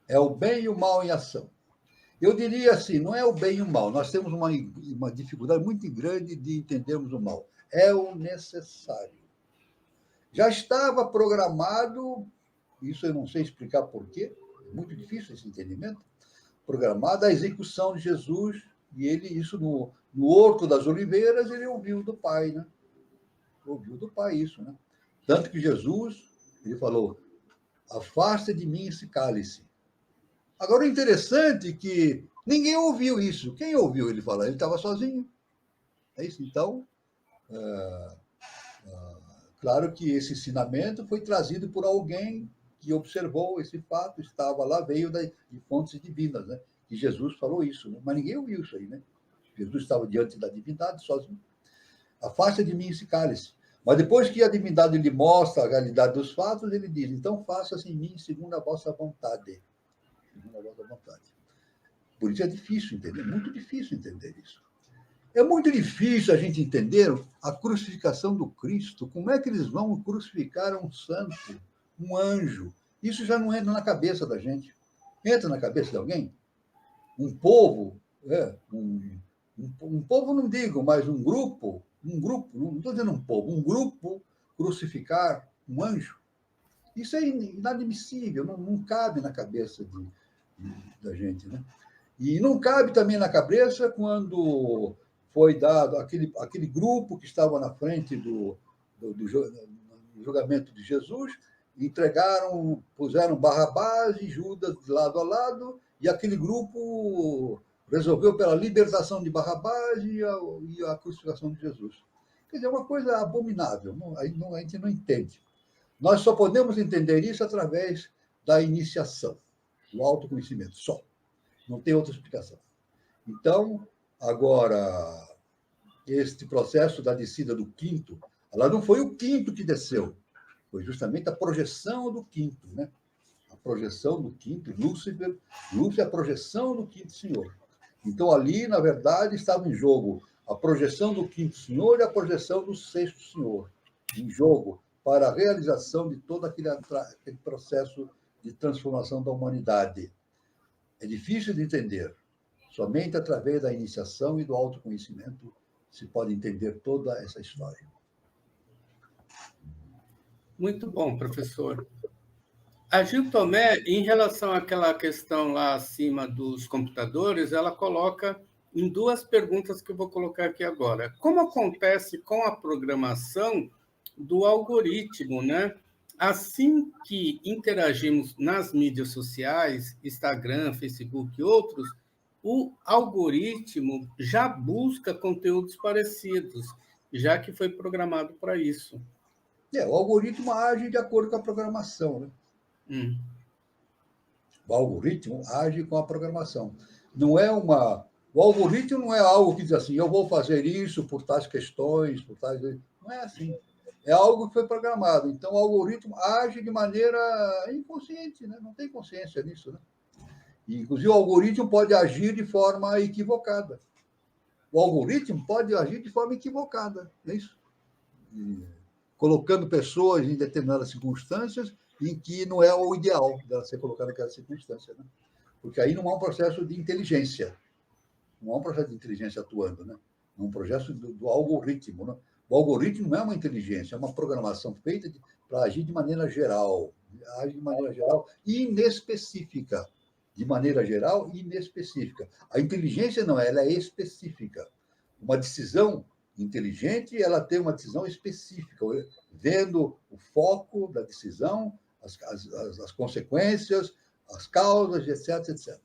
É o bem e o mal em ação. Eu diria assim, não é o bem e o mal, nós temos uma dificuldade muito grande de entendermos o mal. É o necessário. Já estava programado, isso eu não sei explicar por quê, é muito difícil esse entendimento, programada a execução de Jesus, e ele, isso no Horto das Oliveiras, ele ouviu do Pai, né? Ouviu do Pai isso, né? Tanto que Jesus, ele falou, afasta de mim esse cálice. Agora, o interessante é que ninguém ouviu isso. Quem ouviu ele falar? Ele estava sozinho. É isso. Então, claro que esse ensinamento foi trazido por alguém que observou esse fato, estava lá, veio de fontes divinas, né? E Jesus falou isso, né? Mas ninguém ouviu isso aí, né? Jesus estava diante da divindade, sozinho. Afasta de mim esse cálice. Mas depois que a divindade lhe mostra a realidade dos fatos, ele diz, então faça-se em mim segundo a vossa vontade. Segundo a vossa vontade. Por isso é difícil entender, muito difícil entender isso. É muito difícil a gente entender a crucificação do Cristo. Como é que eles vão crucificar um santo, um anjo? Isso já não entra na cabeça da gente. Entra na cabeça de alguém? Um povo, um povo não digo, mas um grupo, não estou dizendo um povo, um grupo crucificar um anjo. Isso é inadmissível, não cabe na cabeça da gente, né? E não cabe também na cabeça quando foi dado aquele grupo que estava na frente do julgamento de Jesus, entregaram, puseram Barrabás e Judas de lado a lado, e aquele grupo resolveu pela libertação de Barrabás e a crucificação de Jesus. Quer dizer, é uma coisa abominável, a gente não entende. Nós só podemos entender isso através da iniciação, do autoconhecimento, só. Não tem outra explicação. Então, agora, este processo da descida do quinto, ela não foi o quinto que desceu, foi justamente a projeção do quinto, né? A projeção do quinto, Lúcifer é a projeção do quinto senhor. Então, ali, na verdade, estava em jogo a projeção do quinto senhor e a projeção do sexto senhor, em jogo para a realização de todo aquele processo de transformação da humanidade. É difícil de entender. Somente através da iniciação e do autoconhecimento se pode entender toda essa história. Muito bom, professor. A Gil Tomé, em relação àquela questão lá acima dos computadores, ela coloca em duas perguntas que eu vou colocar aqui agora. Como acontece com a programação do algoritmo, né? Assim que interagimos nas mídias sociais, Instagram, Facebook e outros, o algoritmo já busca conteúdos parecidos, já que foi programado para isso. O algoritmo age de acordo com a programação, né? O algoritmo age com a programação. O algoritmo não é algo que diz assim, eu vou fazer isso por tais questões, por tais... Não é assim. É algo que foi programado. Então, o algoritmo age de maneira inconsciente, né? Não tem consciência nisso, né? E, inclusive, o algoritmo pode agir de forma equivocada. O algoritmo pode agir de forma equivocada, não é isso? Colocando pessoas em determinadas circunstâncias em que não é o ideal dela ser colocada naquela circunstância, né? Porque aí não há um processo de inteligência, não há um processo de inteligência atuando, né? É um processo do algoritmo, né? O algoritmo não é uma inteligência, é uma programação feita para agir de maneira geral, age de maneira geral e inespecífica. De maneira geral e inespecífica. A inteligência não, ela é específica. Uma decisão inteligente, ela tem uma decisão específica, vendo o foco da decisão, as consequências, as causas, etc, etc.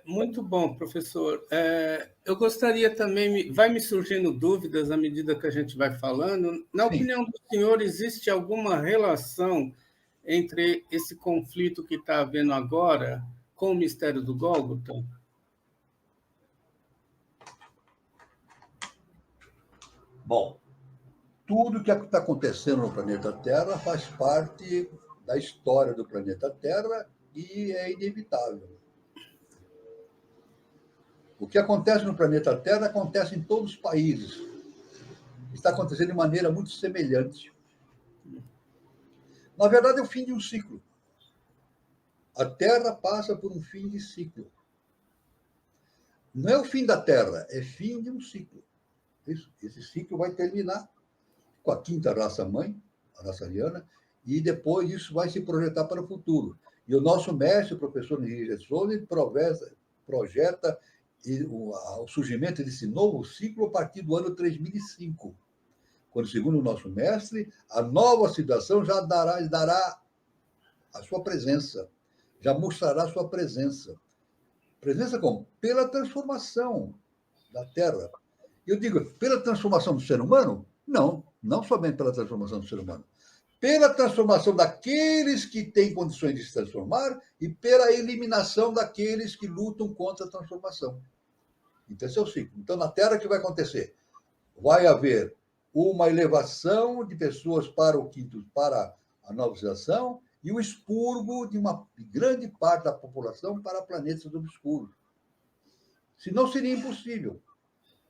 Muito bom, professor. Eu gostaria também, vai me surgindo dúvidas à medida que a gente vai falando. Na opinião do senhor, existe alguma relação entre esse conflito que está havendo agora com o mistério do Gólgota? Bom, tudo que está acontecendo no planeta Terra faz parte da história do planeta Terra e é inevitável. O que acontece no planeta Terra acontece em todos os países. está acontecendo de maneira muito semelhante. Na verdade, é o fim de um ciclo. A Terra passa por um fim de ciclo. Não é o fim da Terra, é fim de um ciclo. Esse ciclo vai terminar com a quinta raça-mãe, a raça ariana, e depois isso vai se projetar para o futuro. E o nosso mestre, o professor Henri Gessoni, projeta o surgimento desse novo ciclo a partir do ano 3005, quando, segundo o nosso mestre, a nova civilização já dará a sua presença, já mostrará a sua presença. Presença como? Pela transformação da Terra. Eu digo, pela transformação do ser humano? Não, não somente pela transformação do ser humano. Pela transformação daqueles que têm condições de se transformar e pela eliminação daqueles que lutam contra a transformação. Então, esse é o ciclo. Então, na Terra, o que vai acontecer? Vai haver uma elevação de pessoas para a nova civilização e o expurgo de uma grande parte da população para planetas obscuros. Senão, seria impossível.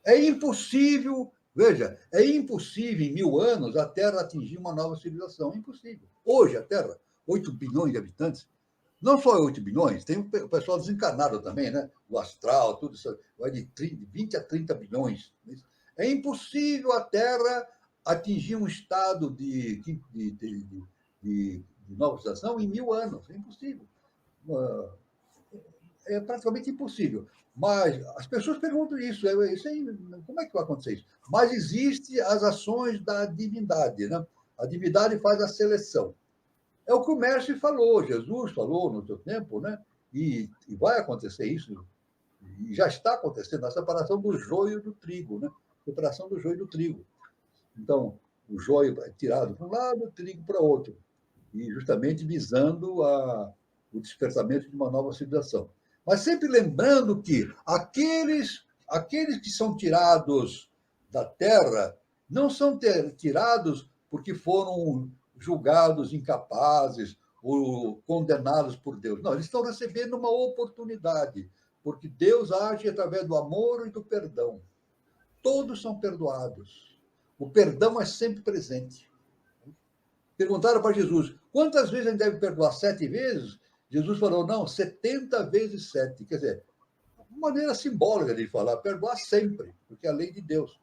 É impossível, veja, é impossível em 1000 anos a Terra atingir uma nova civilização. É impossível. Hoje, a Terra, 8 bilhões de habitantes, não só 8 bilhões, tem o pessoal desencarnado também, né? O astral, tudo isso, vai de 20 a 30 bilhões. É impossível a Terra atingir um estado de nova civilização em 1000 anos. É impossível. É praticamente impossível. Mas as pessoas perguntam isso, como é que vai acontecer isso? Mas existem as ações da divindade, né? A divindade faz a seleção. É o que o mestre falou, Jesus falou no seu tempo, né? E vai acontecer isso, e já está acontecendo, a separação do joio do trigo, né? Separação do joio do trigo. Então, o joio é tirado para um lado, o trigo para outro, e justamente visando o despertamento de uma nova civilização. Mas sempre lembrando que aqueles que são tirados da terra não são tirados porque foram julgados incapazes ou condenados por Deus. Não, eles estão recebendo uma oportunidade, porque Deus age através do amor e do perdão. Todos são perdoados. O perdão é sempre presente. Perguntaram para Jesus, quantas vezes a gente deve perdoar? 7 vezes? Jesus falou, não, 70 vezes 7. Quer dizer, uma maneira simbólica de falar, perdoar sempre, porque é a lei de Deus.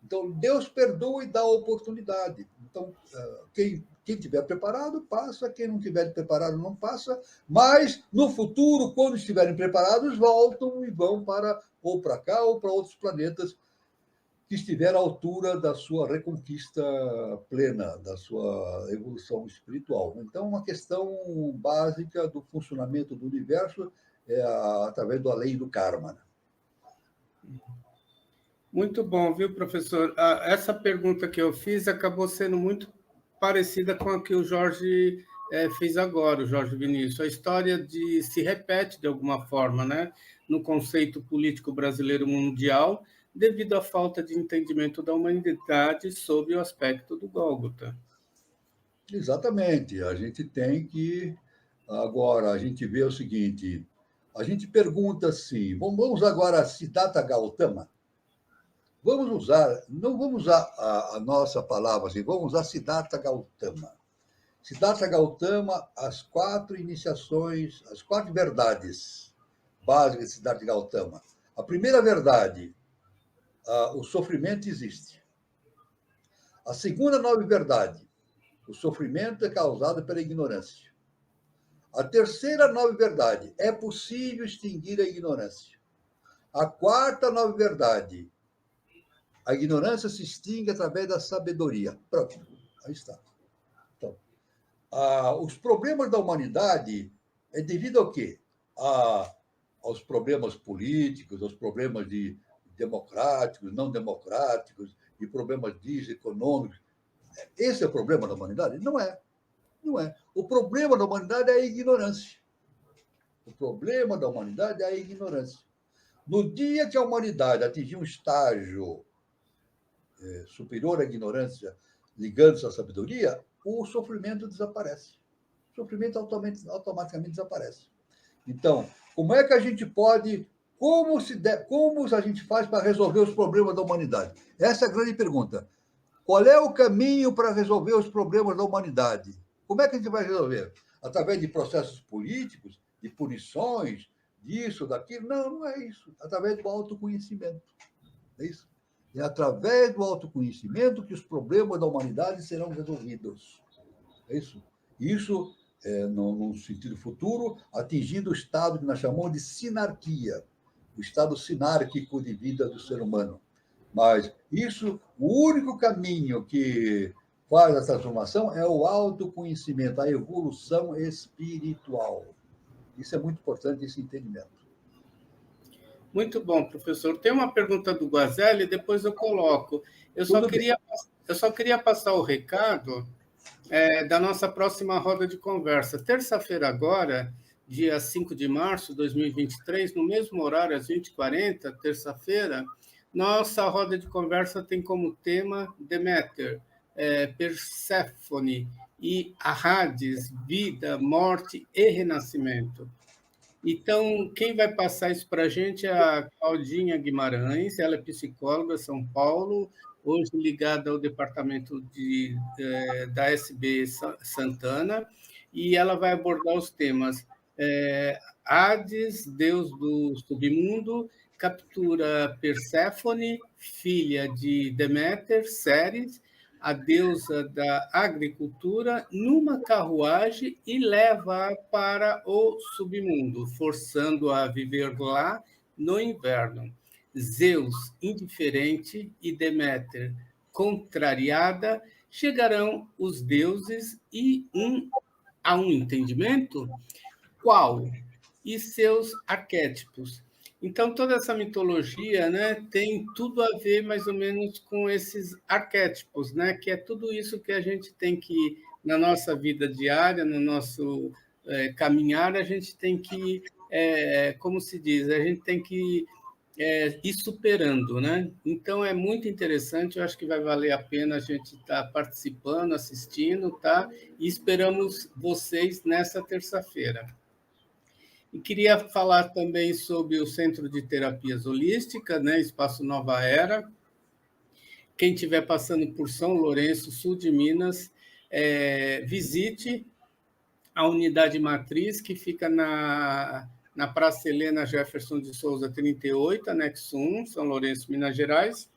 Então, Deus perdoa e dá oportunidade. Então, quem estiver preparado, passa. Quem não estiver preparado, não passa. Mas, no futuro, quando estiverem preparados, voltam e vão ou para cá ou para outros planetas que estiver à altura da sua reconquista plena, da sua evolução espiritual. Então, uma questão básica do funcionamento do universo é através da lei do karma. Muito bom, viu, professor? Essa pergunta que eu fiz acabou sendo muito parecida com a que o Jorge fez agora, o Jorge Vinícius. A história se repete de alguma forma, né, no conceito político brasileiro mundial, devido à falta de entendimento da humanidade sob o aspecto do Gólgota. Exatamente. A gente tem que... Agora, a gente vê o seguinte, a gente pergunta assim, vamos agora a Siddhartha Gautama. Não vamos usar a nossa palavra assim, vamos usar Siddhartha Gautama. Siddhartha Gautama, as 4 iniciações, as 4 verdades básicas de Siddhartha Gautama. A primeira verdade, o sofrimento existe. A segunda nova verdade, o sofrimento é causado pela ignorância. A terceira nova verdade, é possível extinguir a ignorância. A quarta nova verdade, a ignorância se extingue através da sabedoria. Pronto, aí está. Então, os problemas da humanidade é devido ao quê? Aos problemas políticos, aos problemas democráticos, não democráticos, e problemas econômicos. Esse é o problema da humanidade? Não é. Não é. O problema da humanidade é a ignorância. O problema da humanidade é a ignorância. No dia que a humanidade atingir um estágio superior à ignorância, ligando-se à sabedoria, o sofrimento desaparece. O sofrimento automaticamente desaparece. Então, como é que a gente pode... Como a gente faz para resolver os problemas da humanidade? Essa é a grande pergunta. Qual é o caminho para resolver os problemas da humanidade? Como é que a gente vai resolver? Através de processos políticos, de punições, disso, daquilo? Não, não é isso. Através do autoconhecimento. É isso. É através do autoconhecimento que os problemas da humanidade serão resolvidos. É isso. Isso, no sentido futuro, atingindo o estado que nós chamamos de sinarquia, o estado sinárquico de vida do ser humano. Mas isso, o único caminho que faz a transformação é o autoconhecimento, a evolução espiritual. Isso é muito importante, esse entendimento. Muito bom, professor. Tem uma pergunta do Guazelli, depois eu coloco. Eu só queria passar o recado da nossa próxima roda de conversa. Terça-feira agora, dia 5 de março de 2023, no mesmo horário, às 20h40, terça-feira, nossa roda de conversa tem como tema Deméter, Perséfone e Hades, vida, morte e renascimento. Então, quem vai passar isso para a gente é a Claudinha Guimarães, ela é psicóloga, São Paulo, hoje ligada ao departamento da SB Santana, e ela vai abordar os temas Hades, deus do submundo, captura Perséfone, filha de Deméter, Ceres, a deusa da agricultura, numa carruagem e leva-a para o submundo, forçando-a a viver lá no inverno. Zeus, indiferente, e Deméter, contrariada, chegarão os deuses a um entendimento? Qual? E seus arquétipos. Então, toda essa mitologia, né, tem tudo a ver, mais ou menos, com esses arquétipos, né, que é tudo isso que a gente tem que, na nossa vida diária, no nosso caminhar, a gente tem que, como se diz, a gente tem que ir superando, né? Então, é muito interessante, eu acho que vai valer a pena a gente estar participando, assistindo, tá? E esperamos vocês nessa terça-feira. E queria falar também sobre o Centro de Terapias Holísticas, né, Espaço Nova Era. Quem estiver passando por São Lourenço, sul de Minas, visite a unidade matriz, que fica na Praça Helena Jefferson de Souza 38, anexo 1, São Lourenço, Minas Gerais.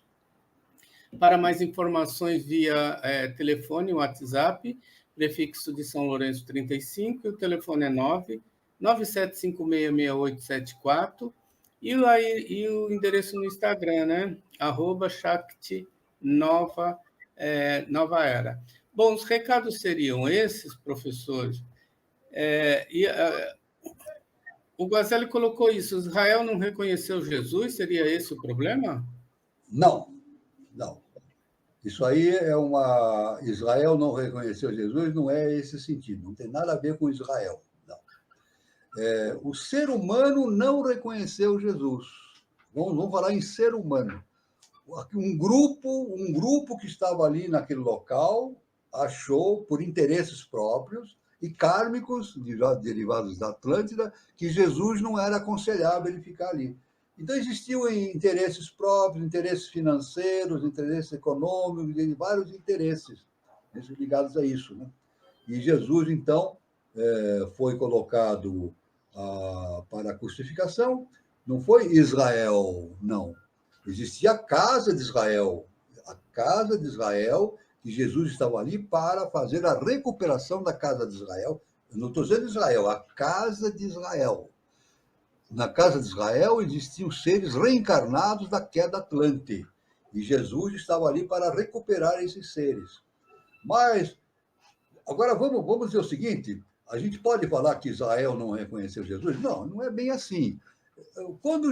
Para mais informações, via telefone, WhatsApp, prefixo de São Lourenço 35, e o telefone é 997566874, e o endereço no Instagram, né? @Shakti Nova Era. Bom, os recados seriam esses, professores. O Guazelli colocou isso: Israel não reconheceu Jesus, seria esse o problema? Não, não. Isso aí é uma... Israel não reconheceu Jesus, não é esse sentido, não tem nada a ver com Israel. O ser humano não reconheceu Jesus. Vamos falar em ser humano. Um grupo que estava ali naquele local achou, por interesses próprios e kármicos, derivados da Atlântida, que Jesus não era aconselhável ele ficar ali. Então, existiam interesses próprios, interesses financeiros, interesses econômicos, vários interesses ligados a isso, né? E Jesus, então, foi colocado para a crucificação. Não foi Israel, não. Existia a casa de Israel. A casa de Israel, que Jesus estava ali para fazer a recuperação da casa de Israel. Eu não estou dizendo Israel, a casa de Israel. Na casa de Israel existiam seres reencarnados da queda Atlante. E Jesus estava ali para recuperar esses seres. Mas, agora vamos dizer o seguinte: a gente pode falar que Israel não reconheceu Jesus? Não, não é bem assim. Quando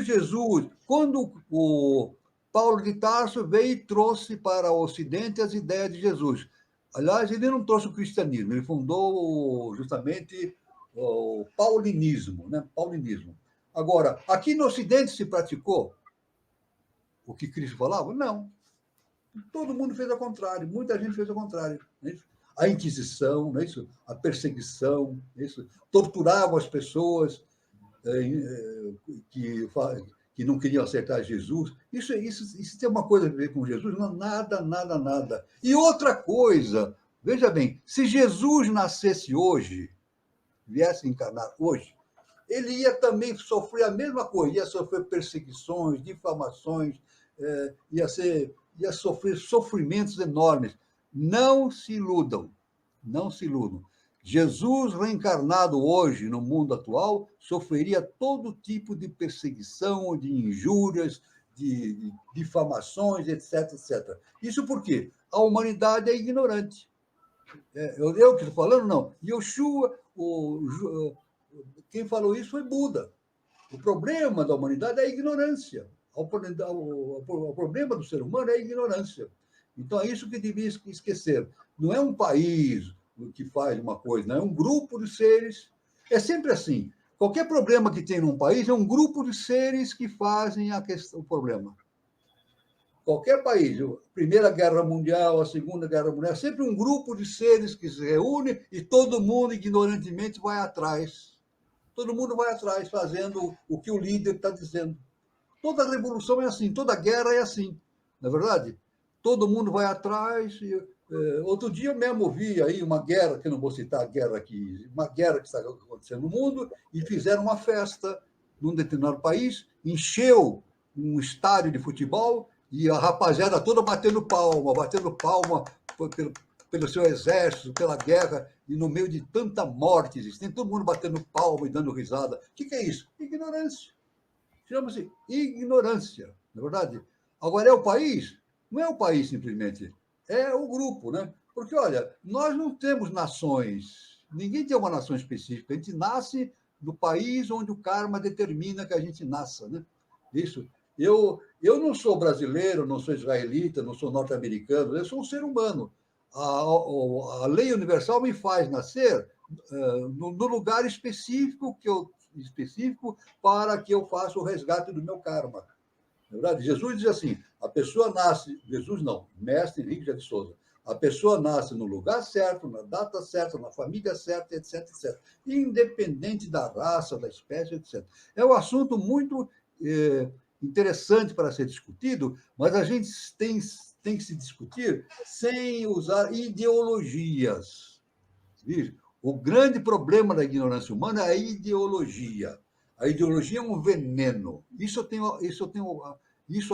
o Paulo de Tarso veio e trouxe para o Ocidente as ideias de Jesus. Aliás, ele não trouxe o cristianismo, ele fundou justamente o paulinismo, né? Paulinismo. Agora, aqui no Ocidente se praticou o que Cristo falava? Não. Todo mundo fez ao contrário, muita gente fez ao contrário. Não é isso? A Inquisição, não é isso? A perseguição, não é isso? Torturavam as pessoas que que não queriam aceitar Jesus. Isso tem uma coisa a ver com Jesus? Não, nada, nada, nada. E outra coisa, veja bem, se Jesus nascesse hoje, viesse encarnar hoje, ele ia também sofrer a mesma coisa, ia sofrer perseguições, difamações, ia sofrer sofrimentos enormes. Não se iludam, não se iludam. Jesus reencarnado hoje no mundo atual sofreria todo tipo de perseguição, de injúrias, de difamações, etc, etc. Isso por quê? A humanidade é ignorante. Eu que estou falando, não. Yoshua, quem falou isso foi Buda. O problema da humanidade é a ignorância. O problema do ser humano é a ignorância. Então, é isso que devia esquecer. Não é um país que faz uma coisa, não é um grupo de seres. É sempre assim. Qualquer problema que tem num país é um grupo de seres que fazem o problema. Qualquer país, a Primeira Guerra Mundial, a Segunda Guerra Mundial, é sempre um grupo de seres que se reúne e todo mundo ignorantemente vai atrás. Todo mundo vai atrás, fazendo o que o líder está dizendo. Toda revolução é assim, toda guerra é assim, não é verdade? Todo mundo vai atrás. Outro dia eu mesmo ouvi aí uma guerra, que eu não vou citar a guerra aqui, uma guerra que está acontecendo no mundo, e fizeram uma festa num determinado país, encheu um estádio de futebol, e a rapaziada toda batendo palma pelo seu exército, pela guerra, e no meio de tanta morte existente, todo mundo batendo palma e dando risada. O que é isso? Ignorância. Chama-se ignorância, não é verdade? Agora, é o país? Não é o país, simplesmente. É o grupo, né? Porque, olha, nós não temos nações. Ninguém tem uma nação específica. A gente nasce no país onde o karma determina que a gente nasça, né? Isso. Eu não sou brasileiro, não sou israelita, não sou norte-americano, eu sou um ser humano. A lei universal me faz nascer no lugar específico para que eu faça o resgate do meu karma. Na verdade, Jesus diz assim, a pessoa nasce... Jesus não, mestre Henrique de Souza. A pessoa nasce no lugar certo, na data certa, na família certa, etc, etc. Independente da raça, da espécie, etc. É um assunto muito interessante para ser discutido, mas a gente tem que se discutir sem usar ideologias. O grande problema da ignorância humana é a ideologia. A ideologia é um veneno. Isso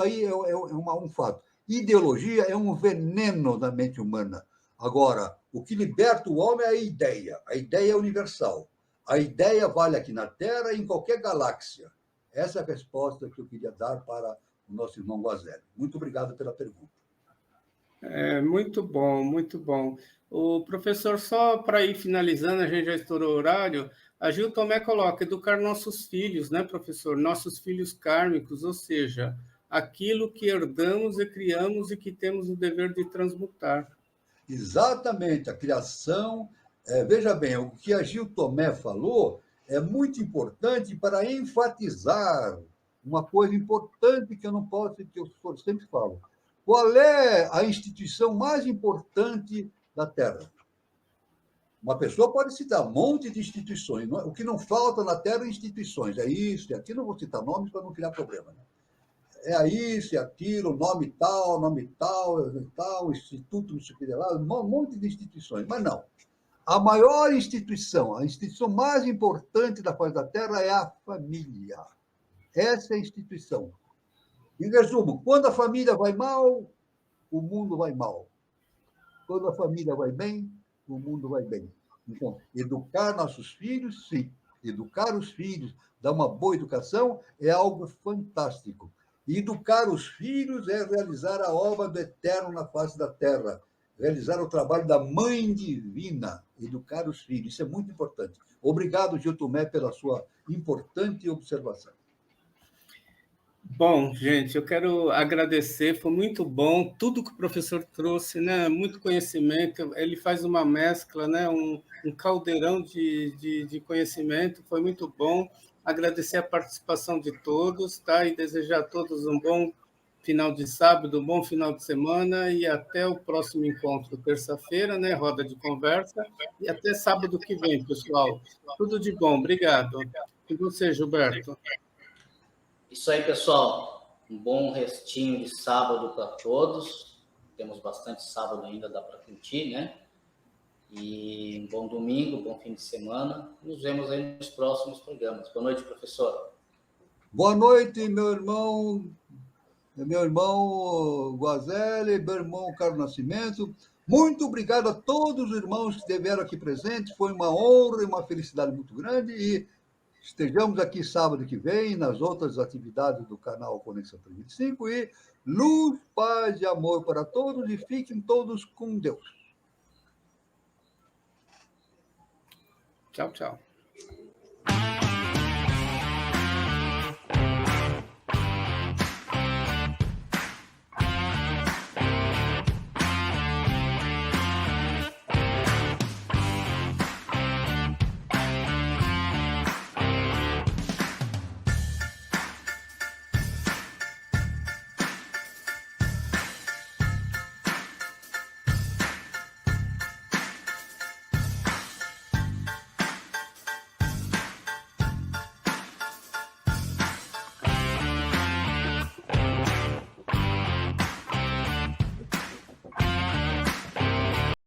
aí é um fato. Ideologia é um veneno da mente humana. Agora, o que liberta o homem é a ideia. A ideia é universal. A ideia vale aqui na Terra e em qualquer galáxia. Essa é a resposta que eu queria dar para o nosso irmão Guazelli. Muito obrigado pela pergunta. Muito bom, muito bom. O professor, só para ir finalizando, a gente já estourou o horário, a Gil Tomé coloca, educar nossos filhos, né, professor? Nossos filhos kármicos, ou seja, aquilo que herdamos e criamos e que temos o dever de transmutar. Exatamente, a criação. Veja bem, o que a Gil Tomé falou é muito importante para enfatizar uma coisa importante que eu não posso, que eu sempre falo. Qual é a instituição mais importante da Terra? Uma pessoa pode citar um monte de instituições. O que não falta na Terra é instituições. É isso, é aquilo. Não vou citar nomes para não criar problema. Né? É isso, é aquilo, nome tal, instituto, não sei o que lá, um monte de instituições. Mas não. A maior instituição, a instituição mais importante da face da Terra é a família. Essa é a instituição. Em resumo, quando a família vai mal, o mundo vai mal. Quando a família vai bem, o mundo vai bem. Então, educar nossos filhos, sim. Educar os filhos, dar uma boa educação, é algo fantástico. E educar os filhos é realizar a obra do Eterno na face da Terra. Realizar o trabalho da Mãe Divina. Educar os filhos. Isso é muito importante. Obrigado, Gil Tomé, pela sua importante observação. Bom, gente, eu quero agradecer, foi muito bom, tudo que o professor trouxe, né? Muito conhecimento, ele faz uma mescla, né? Um caldeirão de conhecimento, foi muito bom. Agradecer a participação de todos, tá? E desejar a todos um bom final de sábado, um bom final de semana e até o próximo encontro, terça-feira, né? Roda de conversa, e até sábado que vem, pessoal. Tudo de bom, obrigado. E você, Gilberto? Isso aí, pessoal. Um bom restinho de sábado para todos. Temos bastante sábado ainda, dá para curtir, né? E um bom domingo, bom fim de semana. Nos vemos aí nos próximos programas. Boa noite, professor. Boa noite, meu irmão Guazelli, meu irmão Carlos Nascimento. Muito obrigado a todos os irmãos que estiveram aqui presentes. Foi uma honra e uma felicidade muito grande. E estejamos aqui sábado que vem, nas outras atividades do canal Conexão 325. E luz, paz e amor para todos. E fiquem todos com Deus. Tchau, tchau.